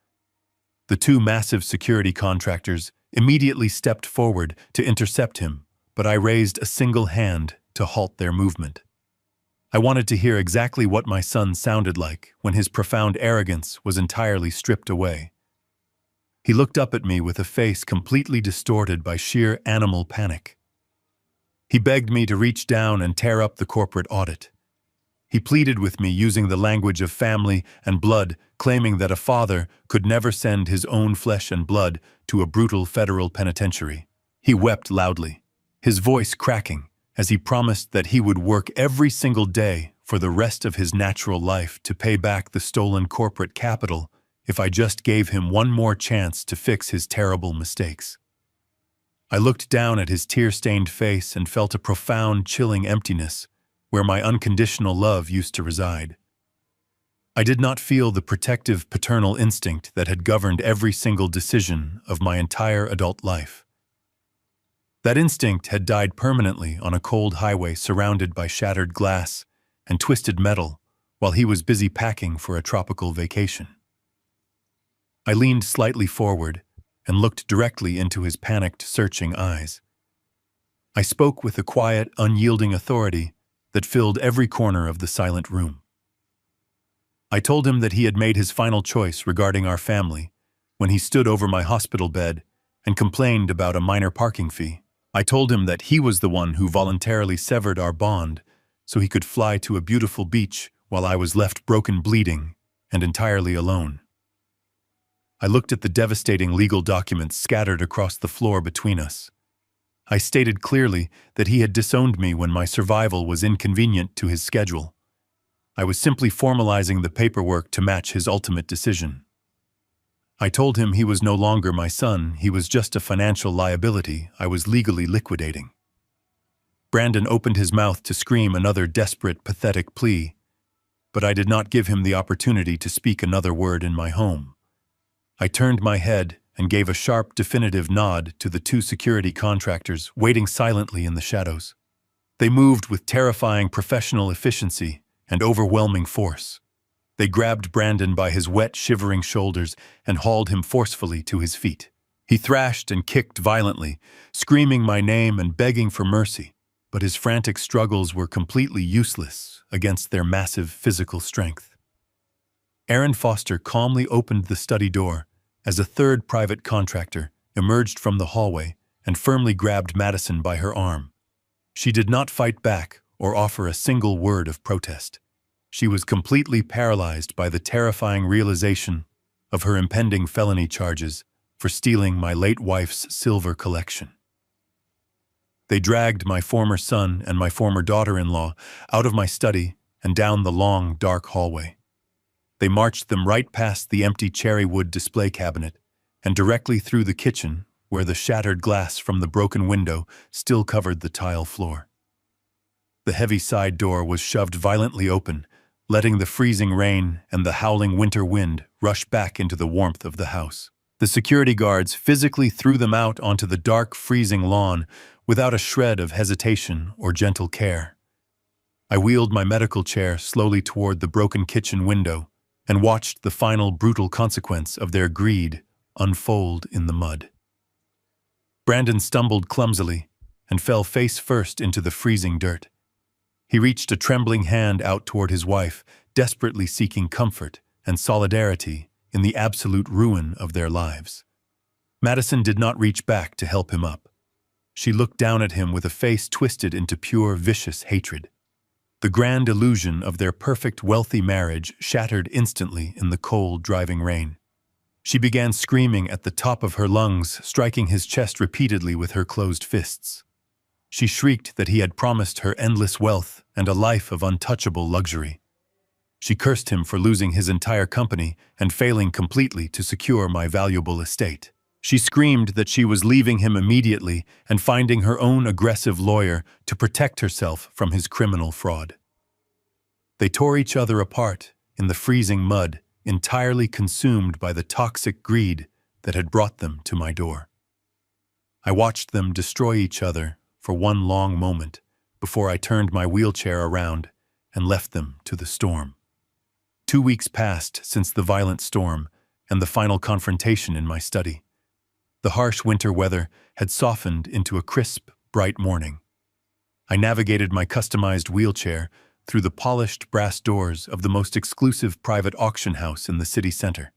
The 2 massive security contractors immediately stepped forward to intercept him, but I raised a single hand to halt their movement. I wanted to hear exactly what my son sounded like when his profound arrogance was entirely stripped away. He looked up at me with a face completely distorted by sheer animal panic. He begged me to reach down and tear up the corporate audit. He pleaded with me using the language of family and blood, claiming that a father could never send his own flesh and blood to a brutal federal penitentiary. He wept loudly, his voice cracking, as he promised that he would work every single day for the rest of his natural life to pay back the stolen corporate capital if I just gave him one more chance to fix his terrible mistakes. I looked down at his tear-stained face and felt a profound, chilling emptiness where my unconditional love used to reside. I did not feel the protective paternal instinct that had governed every single decision of my entire adult life. That instinct had died permanently on a cold highway surrounded by shattered glass and twisted metal while he was busy packing for a tropical vacation. I leaned slightly forward and looked directly into his panicked, searching eyes. I spoke with a quiet, unyielding authority that filled every corner of the silent room. I told him that he had made his final choice regarding our family when he stood over my hospital bed and complained about a minor parking fee. I told him that he was the one who voluntarily severed our bond so he could fly to a beautiful beach while I was left broken, bleeding, and entirely alone. I looked at the devastating legal documents scattered across the floor between us. I stated clearly that he had disowned me when my survival was inconvenient to his schedule. I was simply formalizing the paperwork to match his ultimate decision. I told him he was no longer my son, he was just a financial liability I was legally liquidating. Brandon opened his mouth to scream another desperate, pathetic plea, but I did not give him the opportunity to speak another word in my home. I turned my head and gave a sharp, definitive nod to the two security contractors waiting silently in the shadows. They moved with terrifying professional efficiency and overwhelming force. They grabbed Brandon by his wet, shivering shoulders and hauled him forcefully to his feet. He thrashed and kicked violently, screaming my name and begging for mercy, but his frantic struggles were completely useless against their massive physical strength. Aaron Foster calmly opened the study door as a third private contractor emerged from the hallway and firmly grabbed Madison by her arm. She did not fight back or offer a single word of protest. She was completely paralyzed by the terrifying realization of her impending felony charges for stealing my late wife's silver collection. They dragged my former son and my former daughter-in-law out of my study and down the long, dark hallway. They marched them right past the empty cherry wood display cabinet and directly through the kitchen where the shattered glass from the broken window still covered the tile floor. The heavy side door was shoved violently open, letting the freezing rain and the howling winter wind rush back into the warmth of the house. The security guards physically threw them out onto the dark, freezing lawn without a shred of hesitation or gentle care. I wheeled my medical chair slowly toward the broken kitchen window and watched the final brutal consequence of their greed unfold in the mud. Brandon stumbled clumsily and fell face first into the freezing dirt. He reached a trembling hand out toward his wife, desperately seeking comfort and solidarity in the absolute ruin of their lives. Madison did not reach back to help him up. She looked down at him with a face twisted into pure, vicious hatred. The grand illusion of their perfect, wealthy marriage shattered instantly in the cold, driving rain. She began screaming at the top of her lungs, striking his chest repeatedly with her closed fists. She shrieked that he had promised her endless wealth and a life of untouchable luxury. She cursed him for losing his entire company and failing completely to secure my valuable estate. She screamed that she was leaving him immediately and finding her own aggressive lawyer to protect herself from his criminal fraud. They tore each other apart in the freezing mud, entirely consumed by the toxic greed that had brought them to my door. I watched them destroy each other for one long moment before I turned my wheelchair around and left them to the storm. 2 weeks passed since the violent storm and the final confrontation in my study. The harsh winter weather had softened into a crisp, bright morning. I navigated my customized wheelchair through the polished brass doors of the most exclusive private auction house in the city center.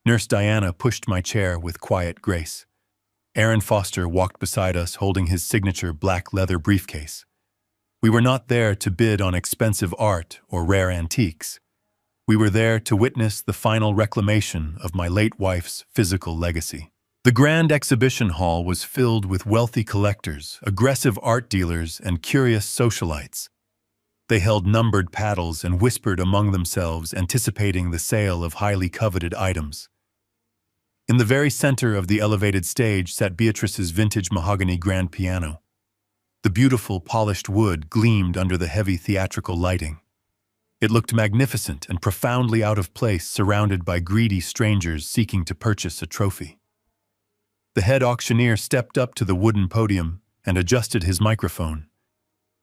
Nurse Diana pushed my chair with quiet grace. Aaron Foster walked beside us holding his signature black leather briefcase. We were not there to bid on expensive art or rare antiques. We were there to witness the final reclamation of my late wife's physical legacy. The grand exhibition hall was filled with wealthy collectors, aggressive art dealers, and curious socialites. They held numbered paddles and whispered among themselves, anticipating the sale of highly coveted items. In the very center of the elevated stage sat Beatrice's vintage mahogany grand piano. The beautiful, polished wood gleamed under the heavy theatrical lighting. It looked magnificent and profoundly out of place, surrounded by greedy strangers seeking to purchase a trophy. The head auctioneer stepped up to the wooden podium and adjusted his microphone.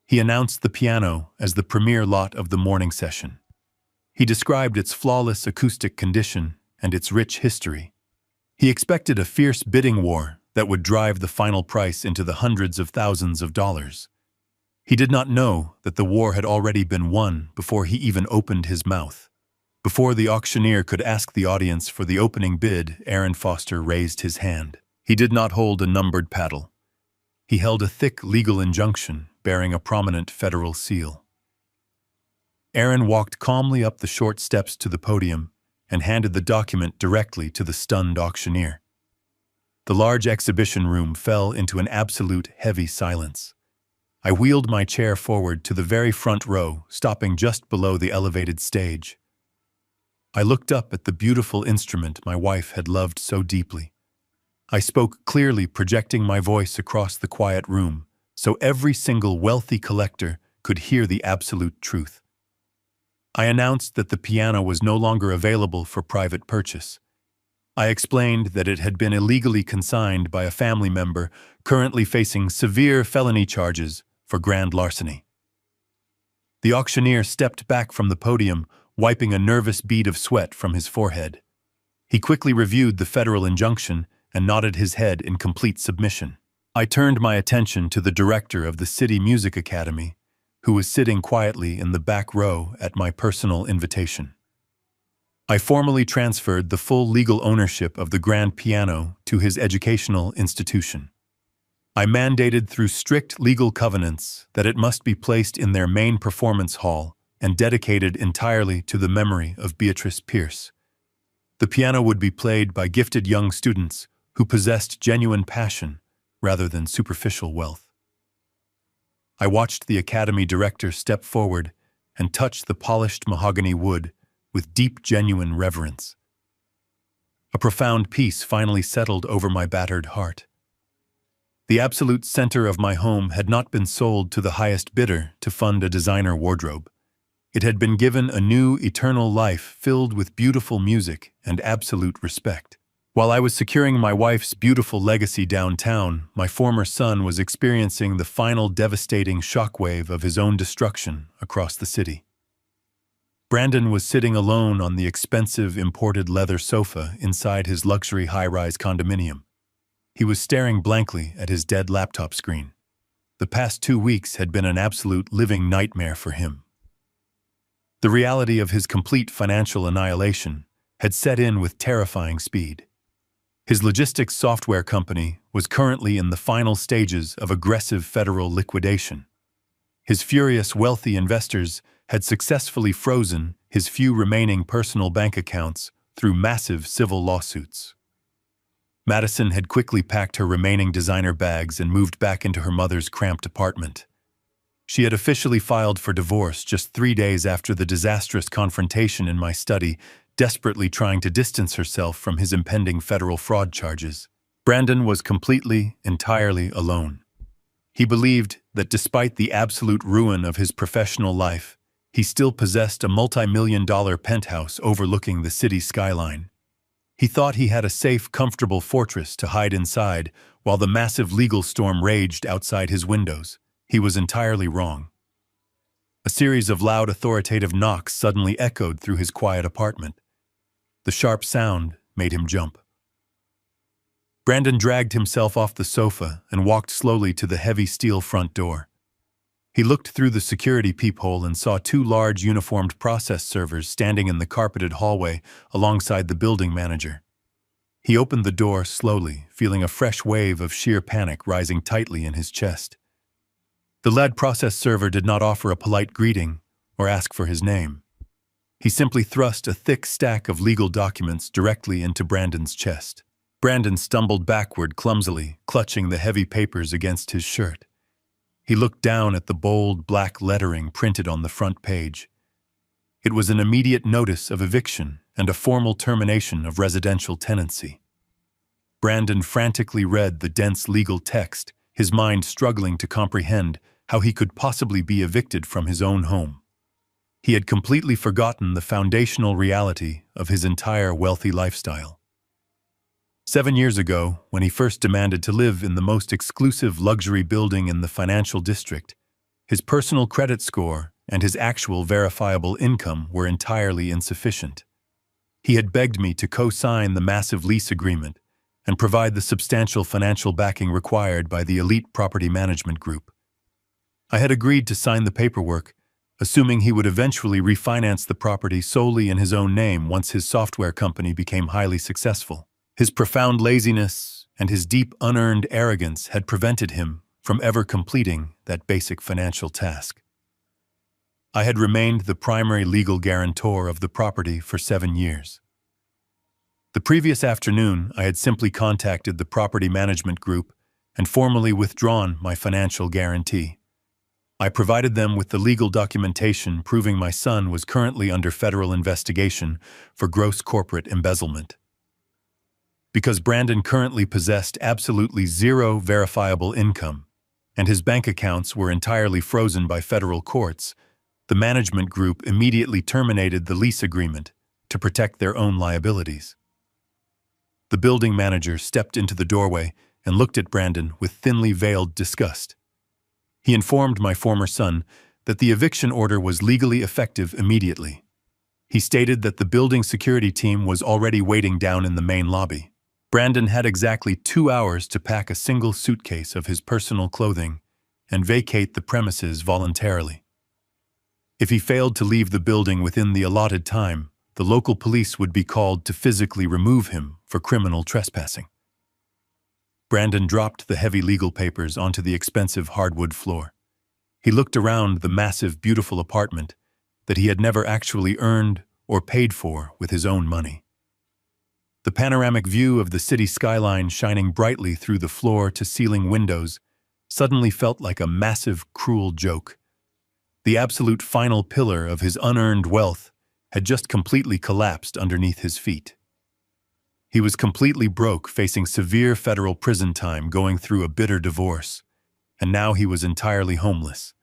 He announced the piano as the premier lot of the morning session. He described its flawless acoustic condition and its rich history. He expected a fierce bidding war that would drive the final price into the hundreds of thousands of dollars. He did not know that the war had already been won before he even opened his mouth. Before the auctioneer could ask the audience for the opening bid, Aaron Foster raised his hand. He did not hold a numbered paddle. He held a thick legal injunction bearing a prominent federal seal. Aaron walked calmly up the short steps to the podium and handed the document directly to the stunned auctioneer. The large exhibition room fell into an absolute heavy silence. I wheeled my chair forward to the very front row, stopping just below the elevated stage. I looked up at the beautiful instrument my wife had loved so deeply. I spoke clearly, projecting my voice across the quiet room, so every single wealthy collector could hear the absolute truth. I announced that the piano was no longer available for private purchase. I explained that it had been illegally consigned by a family member currently facing severe felony charges for grand larceny. The auctioneer stepped back from the podium, wiping a nervous bead of sweat from his forehead. He quickly reviewed the federal injunction and nodded his head in complete submission. I turned my attention to the director of the City Music Academy, who was sitting quietly in the back row at my personal invitation. I formally transferred the full legal ownership of the grand piano to his educational institution. I mandated through strict legal covenants that it must be placed in their main performance hall and dedicated entirely to the memory of Beatrice Pierce. The piano would be played by gifted young students who possessed genuine passion rather than superficial wealth. I watched the academy director step forward and touch the polished mahogany wood with deep, genuine reverence. A profound peace finally settled over my battered heart. The absolute center of my home had not been sold to the highest bidder to fund a designer wardrobe. It had been given a new, eternal life filled with beautiful music and absolute respect. While I was securing my wife's beautiful legacy downtown, my former son was experiencing the final devastating shockwave of his own destruction across the city. Brandon was sitting alone on the expensive imported leather sofa inside his luxury high-rise condominium. He was staring blankly at his dead laptop screen. The past 2 weeks had been an absolute living nightmare for him. The reality of his complete financial annihilation had set in with terrifying speed. His logistics software company was currently in the final stages of aggressive federal liquidation. His furious wealthy investors had successfully frozen his few remaining personal bank accounts through massive civil lawsuits. Madison had quickly packed her remaining designer bags and moved back into her mother's cramped apartment. She had officially filed for divorce just 3 days after the disastrous confrontation in my study, desperately trying to distance herself from his impending federal fraud charges. Brandon was completely, entirely alone. He believed that despite the absolute ruin of his professional life, he still possessed a multi-million-dollar penthouse overlooking the city skyline. He thought he had a safe, comfortable fortress to hide inside while the massive legal storm raged outside his windows. He was entirely wrong. A series of loud, authoritative knocks suddenly echoed through his quiet apartment. The sharp sound made him jump. Brandon dragged himself off the sofa and walked slowly to the heavy steel front door. He looked through the security peephole and saw 2 large uniformed process servers standing in the carpeted hallway alongside the building manager. He opened the door slowly, feeling a fresh wave of sheer panic rising tightly in his chest. The lead process server did not offer a polite greeting or ask for his name. He simply thrust a thick stack of legal documents directly into Brandon's chest. Brandon stumbled backward clumsily, clutching the heavy papers against his shirt. He looked down at the bold black lettering printed on the front page. It was an immediate notice of eviction and a formal termination of residential tenancy. Brandon frantically read the dense legal text, his mind struggling to comprehend how he could possibly be evicted from his own home. He had completely forgotten the foundational reality of his entire wealthy lifestyle. 7 years ago, when he first demanded to live in the most exclusive luxury building in the financial district, his personal credit score and his actual verifiable income were entirely insufficient. He had begged me to co-sign the massive lease agreement and provide the substantial financial backing required by the elite property management group. I had agreed to sign the paperwork, assuming he would eventually refinance the property solely in his own name once his software company became highly successful. His profound laziness and his deep unearned arrogance had prevented him from ever completing that basic financial task. I had remained the primary legal guarantor of the property for 7 years. The previous afternoon, I had simply contacted the property management group and formally withdrawn my financial guarantee. I provided them with the legal documentation proving my son was currently under federal investigation for gross corporate embezzlement. Because Brandon currently possessed absolutely zero verifiable income, and his bank accounts were entirely frozen by federal courts, the management group immediately terminated the lease agreement to protect their own liabilities. The building manager stepped into the doorway and looked at Brandon with thinly veiled disgust. He informed my former son that the eviction order was legally effective immediately. He stated that the building security team was already waiting down in the main lobby. Brandon had exactly 2 hours to pack a single suitcase of his personal clothing and vacate the premises voluntarily. If he failed to leave the building within the allotted time, the local police would be called to physically remove him for criminal trespassing. Brandon dropped the heavy legal papers onto the expensive hardwood floor. He looked around the massive, beautiful apartment that he had never actually earned or paid for with his own money. The panoramic view of the city skyline shining brightly through the floor-to-ceiling windows suddenly felt like a massive, cruel joke. The absolute final pillar of his unearned wealth had just completely collapsed underneath his feet. He was completely broke, facing severe federal prison time, going through a bitter divorce, and now he was entirely homeless.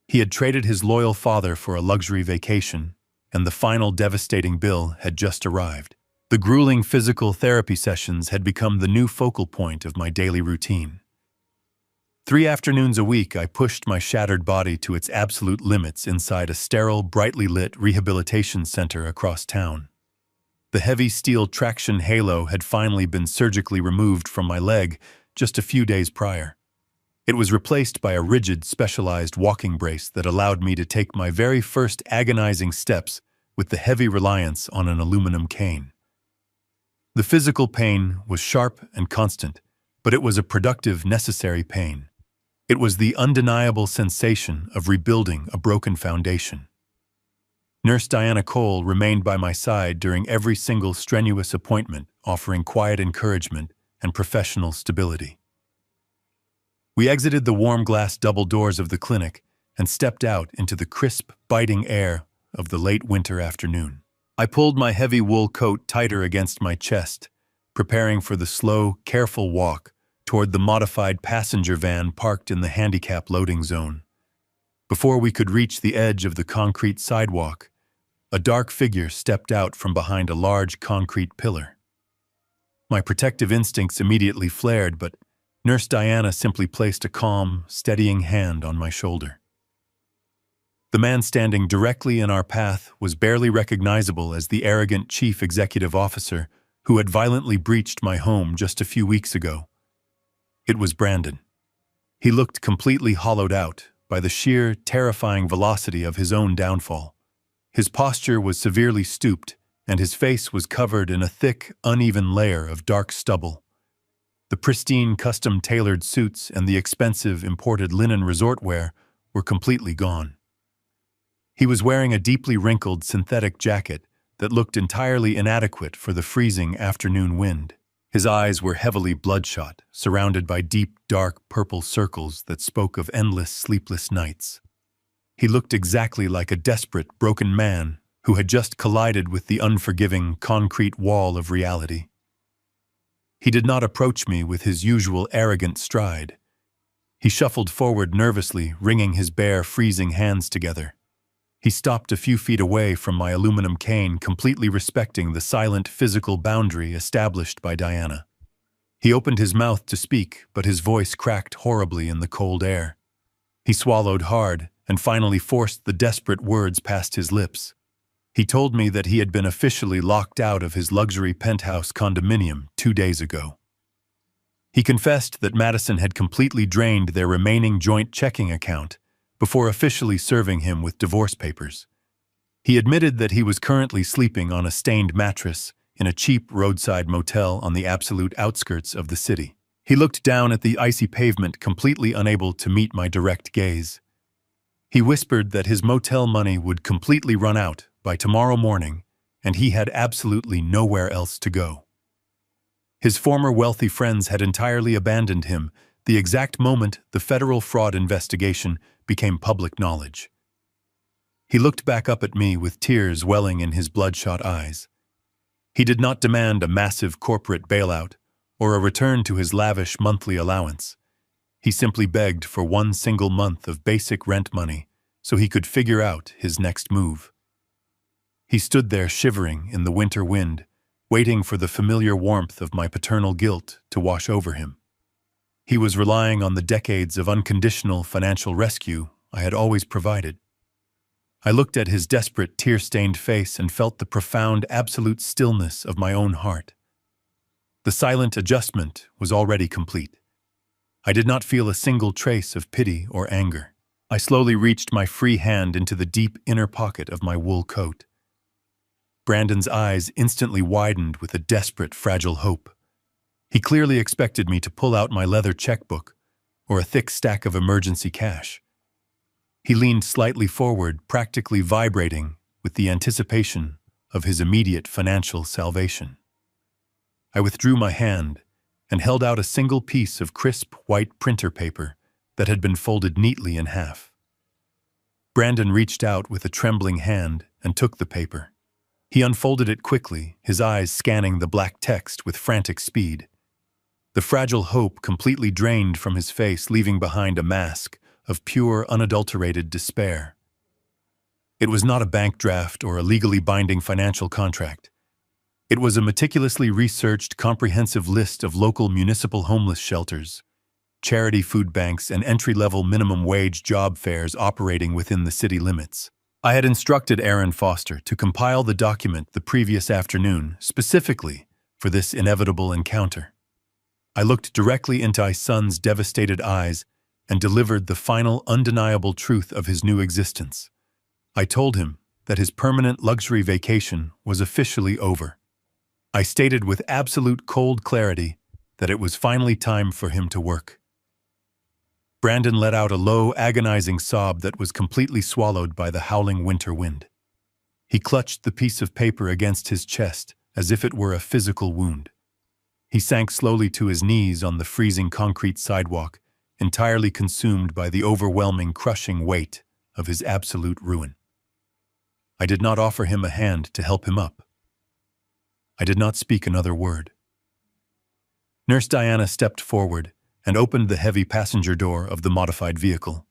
He had traded his loyal father for a luxury vacation, and the final devastating bill had just arrived. The grueling physical therapy sessions had become the new focal point of my daily routine. 3 afternoons a week, I pushed my shattered body to its absolute limits inside a sterile, brightly lit rehabilitation center across town. The heavy steel traction halo had finally been surgically removed from my leg just a few days prior. It was replaced by a rigid, specialized walking brace that allowed me to take my very first agonizing steps with the heavy reliance on an aluminum cane. The physical pain was sharp and constant, but it was a productive, necessary pain. It was the undeniable sensation of rebuilding a broken foundation. Nurse Diana Cole remained by my side during every single strenuous appointment, offering quiet encouragement and professional stability. We exited the warm glass double doors of the clinic and stepped out into the crisp, biting air of the late winter afternoon. I pulled my heavy wool coat tighter against my chest, preparing for the slow, careful walk toward the modified passenger van parked in the handicap loading zone. Before we could reach the edge of the concrete sidewalk, a dark figure stepped out from behind a large concrete pillar. My protective instincts immediately flared, but Nurse Diana simply placed a calm, steadying hand on my shoulder. The man standing directly in our path was barely recognizable as the arrogant chief executive officer who had violently breached my home just a few weeks ago. It was Brandon. He looked completely hollowed out by the sheer, terrifying velocity of his own downfall. His posture was severely stooped, and his face was covered in a thick, uneven layer of dark stubble. The pristine custom-tailored suits and the expensive imported linen resort wear were completely gone. He was wearing a deeply wrinkled synthetic jacket that looked entirely inadequate for the freezing afternoon wind. His eyes were heavily bloodshot, surrounded by deep, dark purple circles that spoke of endless, sleepless nights. He looked exactly like a desperate, broken man who had just collided with the unforgiving, concrete wall of reality. He did not approach me with his usual arrogant stride. He shuffled forward nervously, wringing his bare, freezing hands together. He stopped a few feet away from my aluminum cane, completely respecting the silent physical boundary established by Diana. He opened his mouth to speak, but his voice cracked horribly in the cold air. He swallowed hard and finally forced the desperate words past his lips. He told me that he had been officially locked out of his luxury penthouse condominium 2 days ago. He confessed that Madison had completely drained their remaining joint checking account before officially serving him with divorce papers. He admitted that he was currently sleeping on a stained mattress in a cheap roadside motel on the absolute outskirts of the city. He looked down at the icy pavement, completely unable to meet my direct gaze. He whispered that his motel money would completely run out by tomorrow morning, and he had absolutely nowhere else to go. His former wealthy friends had entirely abandoned him the exact moment the federal fraud investigation became public knowledge. He looked back up at me with tears welling in his bloodshot eyes. He did not demand a massive corporate bailout or a return to his lavish monthly allowance. He simply begged for one single month of basic rent money so he could figure out his next move. He stood there shivering in the winter wind, waiting for the familiar warmth of my paternal guilt to wash over him. He was relying on the decades of unconditional financial rescue I had always provided. I looked at his desperate, tear-stained face and felt the profound, absolute stillness of my own heart. The silent adjustment was already complete. I did not feel a single trace of pity or anger. I slowly reached my free hand into the deep inner pocket of my wool coat. Brandon's eyes instantly widened with a desperate, fragile hope. He clearly expected me to pull out my leather checkbook or a thick stack of emergency cash. He leaned slightly forward, practically vibrating with the anticipation of his immediate financial salvation. I withdrew my hand and held out a single piece of crisp white printer paper that had been folded neatly in half. Brandon reached out with a trembling hand and took the paper. He unfolded it quickly, his eyes scanning the black text with frantic speed. The fragile hope completely drained from his face, leaving behind a mask of pure, unadulterated despair. It was not a bank draft or a legally binding financial contract. It was a meticulously researched, comprehensive list of local municipal homeless shelters, charity food banks, and entry-level minimum wage job fairs operating within the city limits. I had instructed Aaron Foster to compile the document the previous afternoon, specifically for this inevitable encounter. I looked directly into my son's devastated eyes and delivered the final, undeniable truth of his new existence. I told him that his permanent luxury vacation was officially over. I stated with absolute cold clarity that it was finally time for him to work. Brandon let out a low, agonizing sob that was completely swallowed by the howling winter wind. He clutched the piece of paper against his chest as if it were a physical wound. He sank slowly to his knees on the freezing concrete sidewalk, entirely consumed by the overwhelming, crushing weight of his absolute ruin. I did not offer him a hand to help him up. I did not speak another word. Nurse Diana stepped forward and opened the heavy passenger door of the modified vehicle.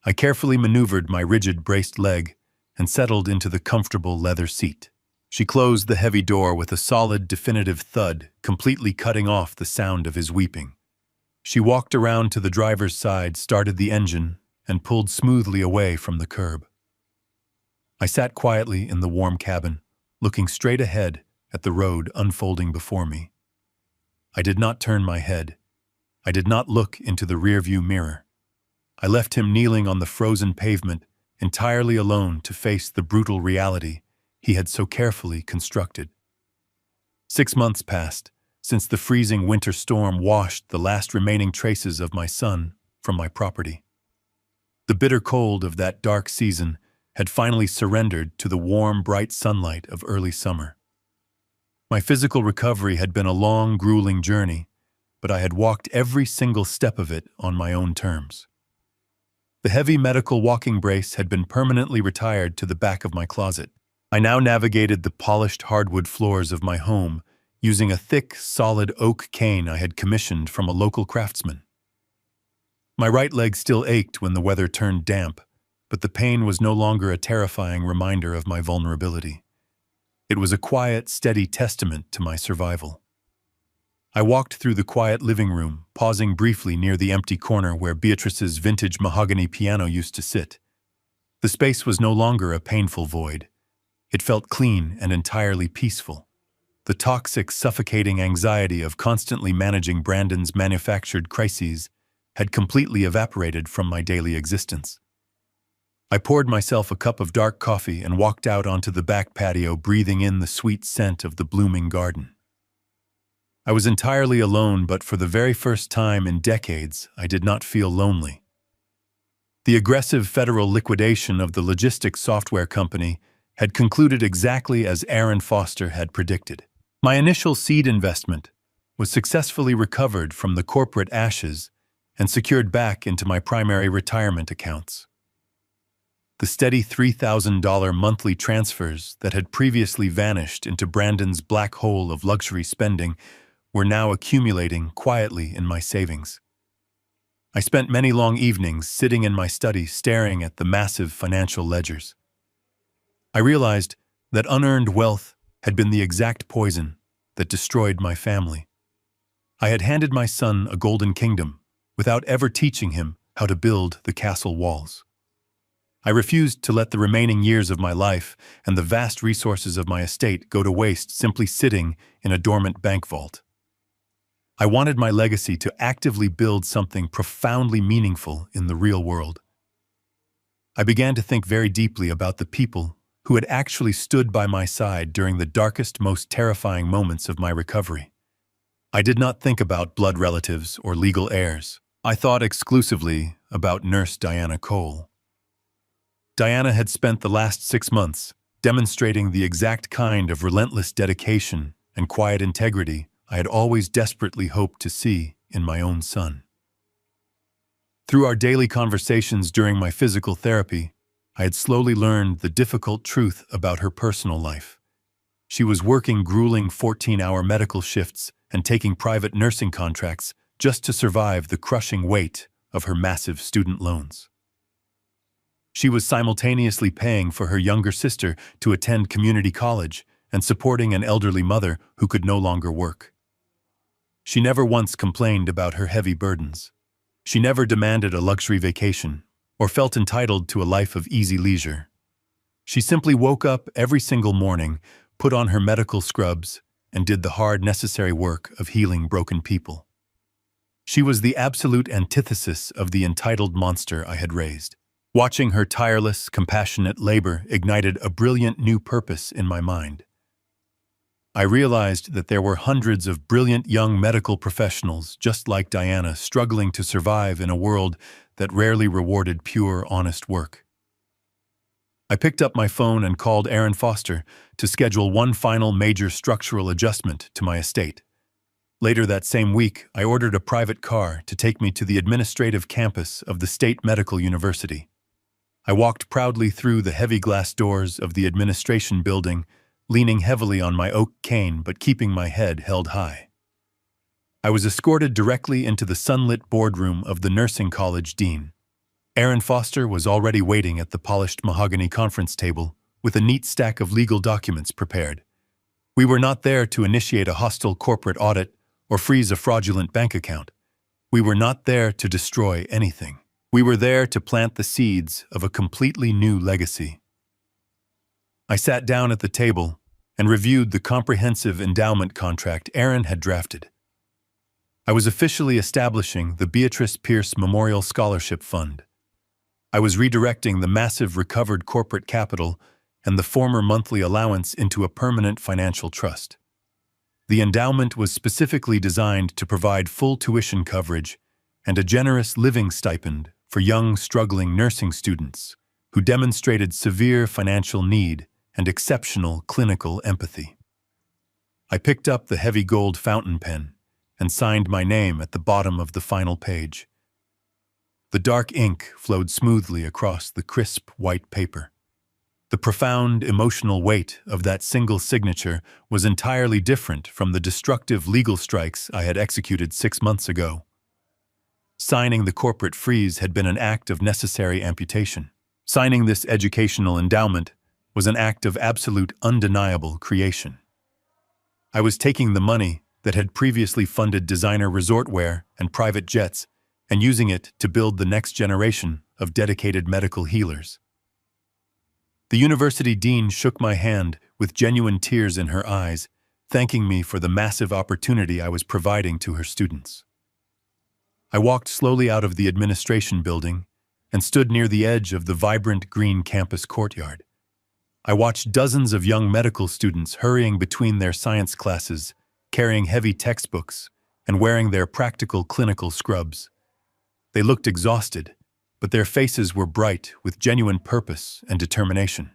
I carefully maneuvered my rigid, braced leg and settled into the comfortable leather seat. She closed the heavy door with a solid, definitive thud, completely cutting off the sound of his weeping. She walked around to the driver's side, started the engine, and pulled smoothly away from the curb. I sat quietly in the warm cabin, looking straight ahead at the road unfolding before me. I did not turn my head. I did not look into the rearview mirror. I left him kneeling on the frozen pavement, entirely alone to face the brutal reality he had so carefully constructed. 6 months passed since the freezing winter storm washed the last remaining traces of my son from my property. The bitter cold of that dark season had finally surrendered to the warm, bright sunlight of early summer. My physical recovery had been a long, grueling journey, but I had walked every single step of it on my own terms. The heavy medical walking brace had been permanently retired to the back of my closet. I now navigated the polished hardwood floors of my home using a thick, solid oak cane I had commissioned from a local craftsman. My right leg still ached when the weather turned damp, but the pain was no longer a terrifying reminder of my vulnerability. It was a quiet, steady testament to my survival. I walked through the quiet living room, pausing briefly near the empty corner where Beatrice's vintage mahogany piano used to sit. The space was no longer a painful void. It felt clean and entirely peaceful. The toxic, suffocating anxiety of constantly managing Brandon's manufactured crises had completely evaporated from my daily existence. I poured myself a cup of dark coffee and walked out onto the back patio, breathing in the sweet scent of the blooming garden. I was entirely alone, but for the very first time in decades, I did not feel lonely. The aggressive federal liquidation of the logistics software company had concluded exactly as Aaron Foster had predicted. My initial seed investment was successfully recovered from the corporate ashes and secured back into my primary retirement accounts. The steady $3,000 monthly transfers that had previously vanished into Brandon's black hole of luxury spending were now accumulating quietly in my savings. I spent many long evenings sitting in my study staring at the massive financial ledgers. I realized that unearned wealth had been the exact poison that destroyed my family. I had handed my son a golden kingdom without ever teaching him how to build the castle walls. I refused to let the remaining years of my life and the vast resources of my estate go to waste simply sitting in a dormant bank vault. I wanted my legacy to actively build something profoundly meaningful in the real world. I began to think very deeply about the people who had actually stood by my side during the darkest, most terrifying moments of my recovery. I did not think about blood relatives or legal heirs. I thought exclusively about Nurse Diana Cole. Diana had spent the last 6 months demonstrating the exact kind of relentless dedication and quiet integrity I had always desperately hoped to see in my own son. Through our daily conversations during my physical therapy, I had slowly learned the difficult truth about her personal life. She was working grueling 14-hour medical shifts and taking private nursing contracts just to survive the crushing weight of her massive student loans. She was simultaneously paying for her younger sister to attend community college and supporting an elderly mother who could no longer work. She never once complained about her heavy burdens. She never demanded a luxury vacation or felt entitled to a life of easy leisure. She simply woke up every single morning, put on her medical scrubs, and did the hard, necessary work of healing broken people. She was the absolute antithesis of the entitled monster I had raised. Watching her tireless, compassionate labor ignited a brilliant new purpose in my mind. I realized that there were hundreds of brilliant young medical professionals just like Diana struggling to survive in a world that rarely rewarded pure, honest work. I picked up my phone and called Aaron Foster to schedule one final major structural adjustment to my estate. Later that same week, I ordered a private car to take me to the administrative campus of the State Medical University. I walked proudly through the heavy glass doors of the administration building, leaning heavily on my oak cane but keeping my head held high. I was escorted directly into the sunlit boardroom of the nursing college dean. Aaron Foster was already waiting at the polished mahogany conference table with a neat stack of legal documents prepared. We were not there to initiate a hostile corporate audit or freeze a fraudulent bank account. We were not there to destroy anything. We were there to plant the seeds of a completely new legacy. I sat down at the table and reviewed the comprehensive endowment contract Aaron had drafted. I was officially establishing the Beatrice Pierce Memorial Scholarship Fund. I was redirecting the massive recovered corporate capital and the former monthly allowance into a permanent financial trust. The endowment was specifically designed to provide full tuition coverage and a generous living stipend for young, struggling nursing students who demonstrated severe financial need and exceptional clinical empathy. I picked up the heavy gold fountain pen and signed my name at the bottom of the final page. The dark ink flowed smoothly across the crisp white paper. The profound emotional weight of that single signature was entirely different from the destructive legal strikes I had executed 6 months ago. Signing the corporate freeze had been an act of necessary amputation. Signing this educational endowment was an act of absolute undeniable creation. I was taking the money that had previously funded designer resortwear and private jets and using it to build the next generation of dedicated medical healers. The university dean shook my hand with genuine tears in her eyes, thanking me for the massive opportunity I was providing to her students. I walked slowly out of the administration building and stood near the edge of the vibrant green campus courtyard. I watched dozens of young medical students hurrying between their science classes, carrying heavy textbooks and wearing their practical clinical scrubs. They looked exhausted, but their faces were bright with genuine purpose and determination.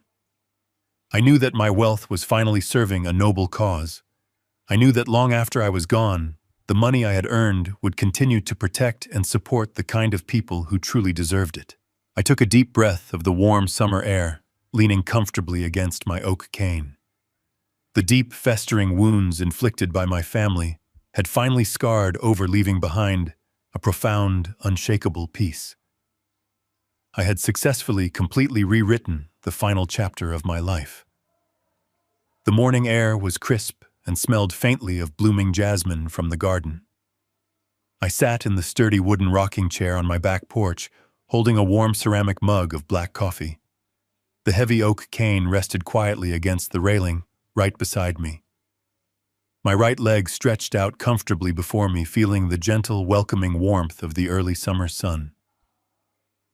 I knew that my wealth was finally serving a noble cause. I knew that long after I was gone, the money I had earned would continue to protect and support the kind of people who truly deserved it. I took a deep breath of the warm summer air, leaning comfortably against my oak cane. The deep, festering wounds inflicted by my family had finally scarred over, leaving behind a profound, unshakable peace. I had successfully, completely rewritten the final chapter of my life. The morning air was crisp and smelled faintly of blooming jasmine from the garden. I sat in the sturdy wooden rocking chair on my back porch, holding a warm ceramic mug of black coffee. The heavy oak cane rested quietly against the railing right beside me. My right leg stretched out comfortably before me, feeling the gentle, welcoming warmth of the early summer sun.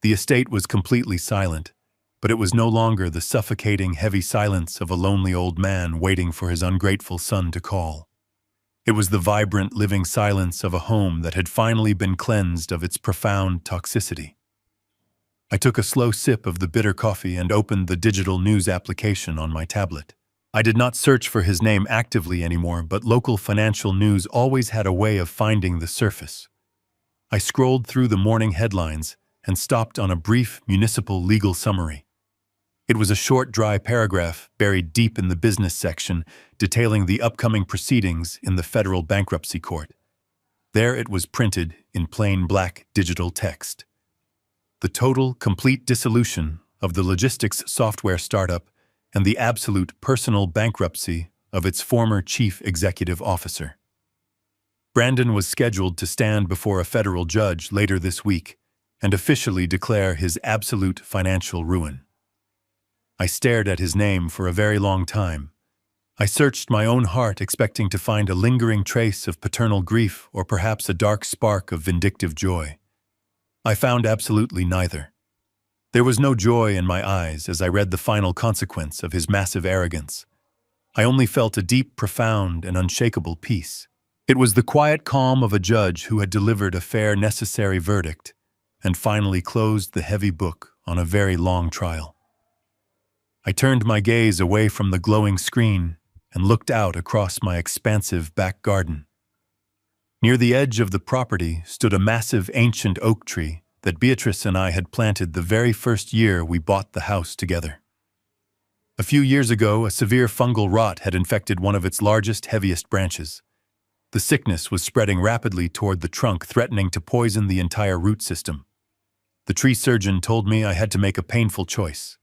The estate was completely silent, but it was no longer the suffocating, heavy silence of a lonely old man waiting for his ungrateful son to call. It was the vibrant, living silence of a home that had finally been cleansed of its profound toxicity. I took a slow sip of the bitter coffee and opened the digital news application on my tablet. I did not search for his name actively anymore, but local financial news always had a way of finding the surface. I scrolled through the morning headlines and stopped on a brief municipal legal summary. It was a short, dry paragraph buried deep in the business section, detailing the upcoming proceedings in the federal bankruptcy court. There it was printed in plain black digital text. The total, complete dissolution of the logistics software startup and the absolute personal bankruptcy of its former chief executive officer. Brandon was scheduled to stand before a federal judge later this week and officially declare his absolute financial ruin. I stared at his name for a very long time. I searched my own heart, expecting to find a lingering trace of paternal grief or perhaps a dark spark of vindictive joy. I found absolutely neither. There was no joy in my eyes as I read the final consequence of his massive arrogance. I only felt a deep, profound, and unshakable peace. It was the quiet calm of a judge who had delivered a fair, necessary verdict and finally closed the heavy book on a very long trial. I turned my gaze away from the glowing screen and looked out across my expansive back garden. Near the edge of the property stood a massive ancient oak tree that Beatrice and I had planted the very first year we bought the house together. A few years ago, a severe fungal rot had infected one of its largest, heaviest branches. The sickness was spreading rapidly toward the trunk, threatening to poison the entire root system. The tree surgeon told me I had to make a painful choice.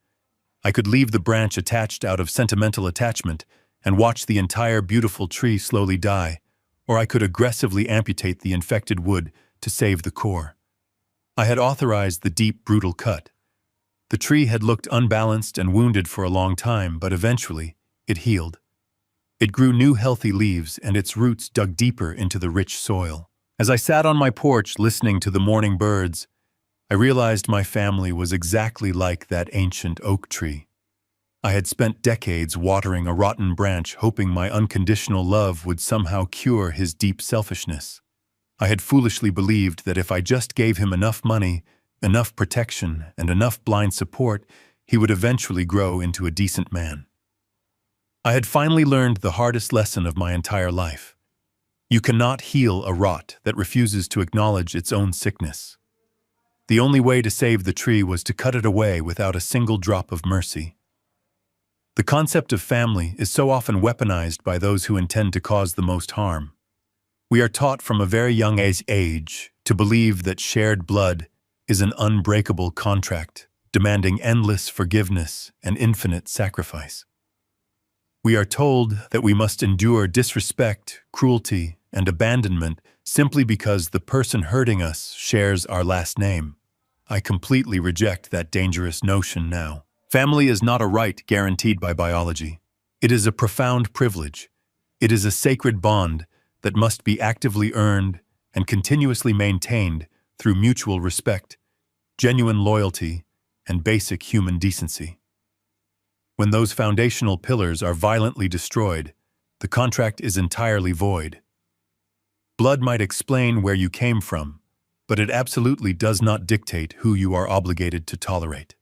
I could leave the branch attached out of sentimental attachment and watch the entire beautiful tree slowly die, or I could aggressively amputate the infected wood to save the core. I had authorized the deep, brutal cut. The tree had looked unbalanced and wounded for a long time, but eventually it healed. It grew new healthy leaves and its roots dug deeper into the rich soil. As I sat on my porch listening to the morning birds, I realized my family was exactly like that ancient oak tree. I had spent decades watering a rotten branch hoping my unconditional love would somehow cure his deep selfishness. I had foolishly believed that if I just gave him enough money, enough protection, and enough blind support, he would eventually grow into a decent man. I had finally learned the hardest lesson of my entire life. You cannot heal a rot that refuses to acknowledge its own sickness. The only way to save the tree was to cut it away without a single drop of mercy. The concept of family is so often weaponized by those who intend to cause the most harm. We are taught from a very young age to believe that shared blood is an unbreakable contract, demanding endless forgiveness and infinite sacrifice. We are told that we must endure disrespect, cruelty, and abandonment simply because the person hurting us shares our last name. I completely reject that dangerous notion now. Family is not a right guaranteed by biology. It is a profound privilege. It is a sacred bond that must be actively earned and continuously maintained through mutual respect, genuine loyalty, and basic human decency. When those foundational pillars are violently destroyed, the contract is entirely void. Blood might explain where you came from, but it absolutely does not dictate who you are obligated to tolerate.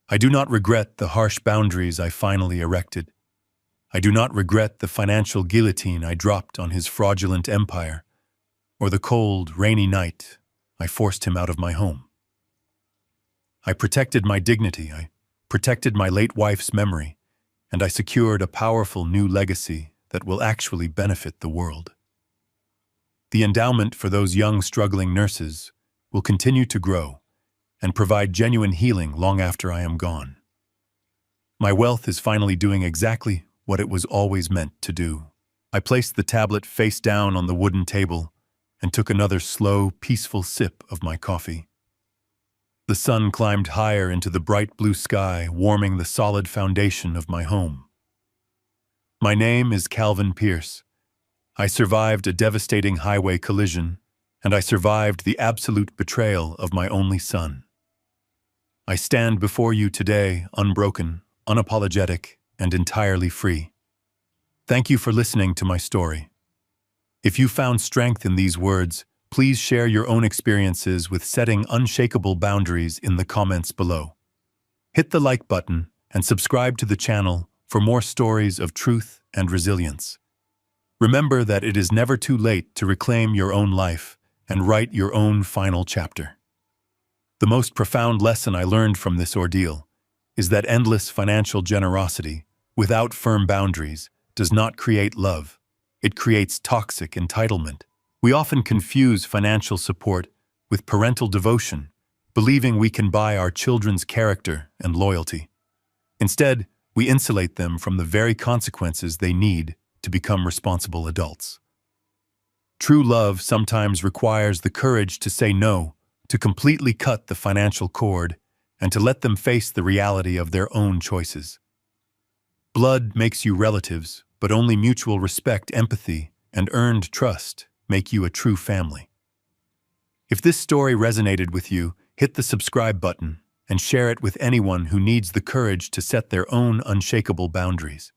I do not regret the harsh boundaries I finally erected. I do not regret the financial guillotine I dropped on his fraudulent empire, or the cold, rainy night I forced him out of my home. I protected my dignity, I protected my late wife's memory, and I secured a powerful new legacy that will actually benefit the world. The endowment for those young, struggling nurses will continue to grow and provide genuine healing long after I am gone. My wealth is finally doing exactly what it was always meant to do. I placed the tablet face down on the wooden table and took another slow, peaceful sip of my coffee. The sun climbed higher into the bright blue sky, warming the solid foundation of my home. My name is Calvin Pierce. I survived a devastating highway collision, and I survived the absolute betrayal of my only son. I stand before you today unbroken, unapologetic, and entirely free. Thank you for listening to my story. If you found strength in these words, please share your own experiences with setting unshakable boundaries in the comments below. Hit the like button and subscribe to the channel for more stories of truth and resilience. Remember that it is never too late to reclaim your own life and write your own final chapter. The most profound lesson I learned from this ordeal is that endless financial generosity, without firm boundaries, does not create love. It creates toxic entitlement. We often confuse financial support with parental devotion, believing we can buy our children's character and loyalty. Instead, we insulate them from the very consequences they need to become responsible adults. True love sometimes requires the courage to say no, to completely cut the financial cord, and to let them face the reality of their own choices. Blood makes you relatives, but only mutual respect, empathy, and earned trust make you a true family. If this story resonated with you, hit the subscribe button and share it with anyone who needs the courage to set their own unshakable boundaries.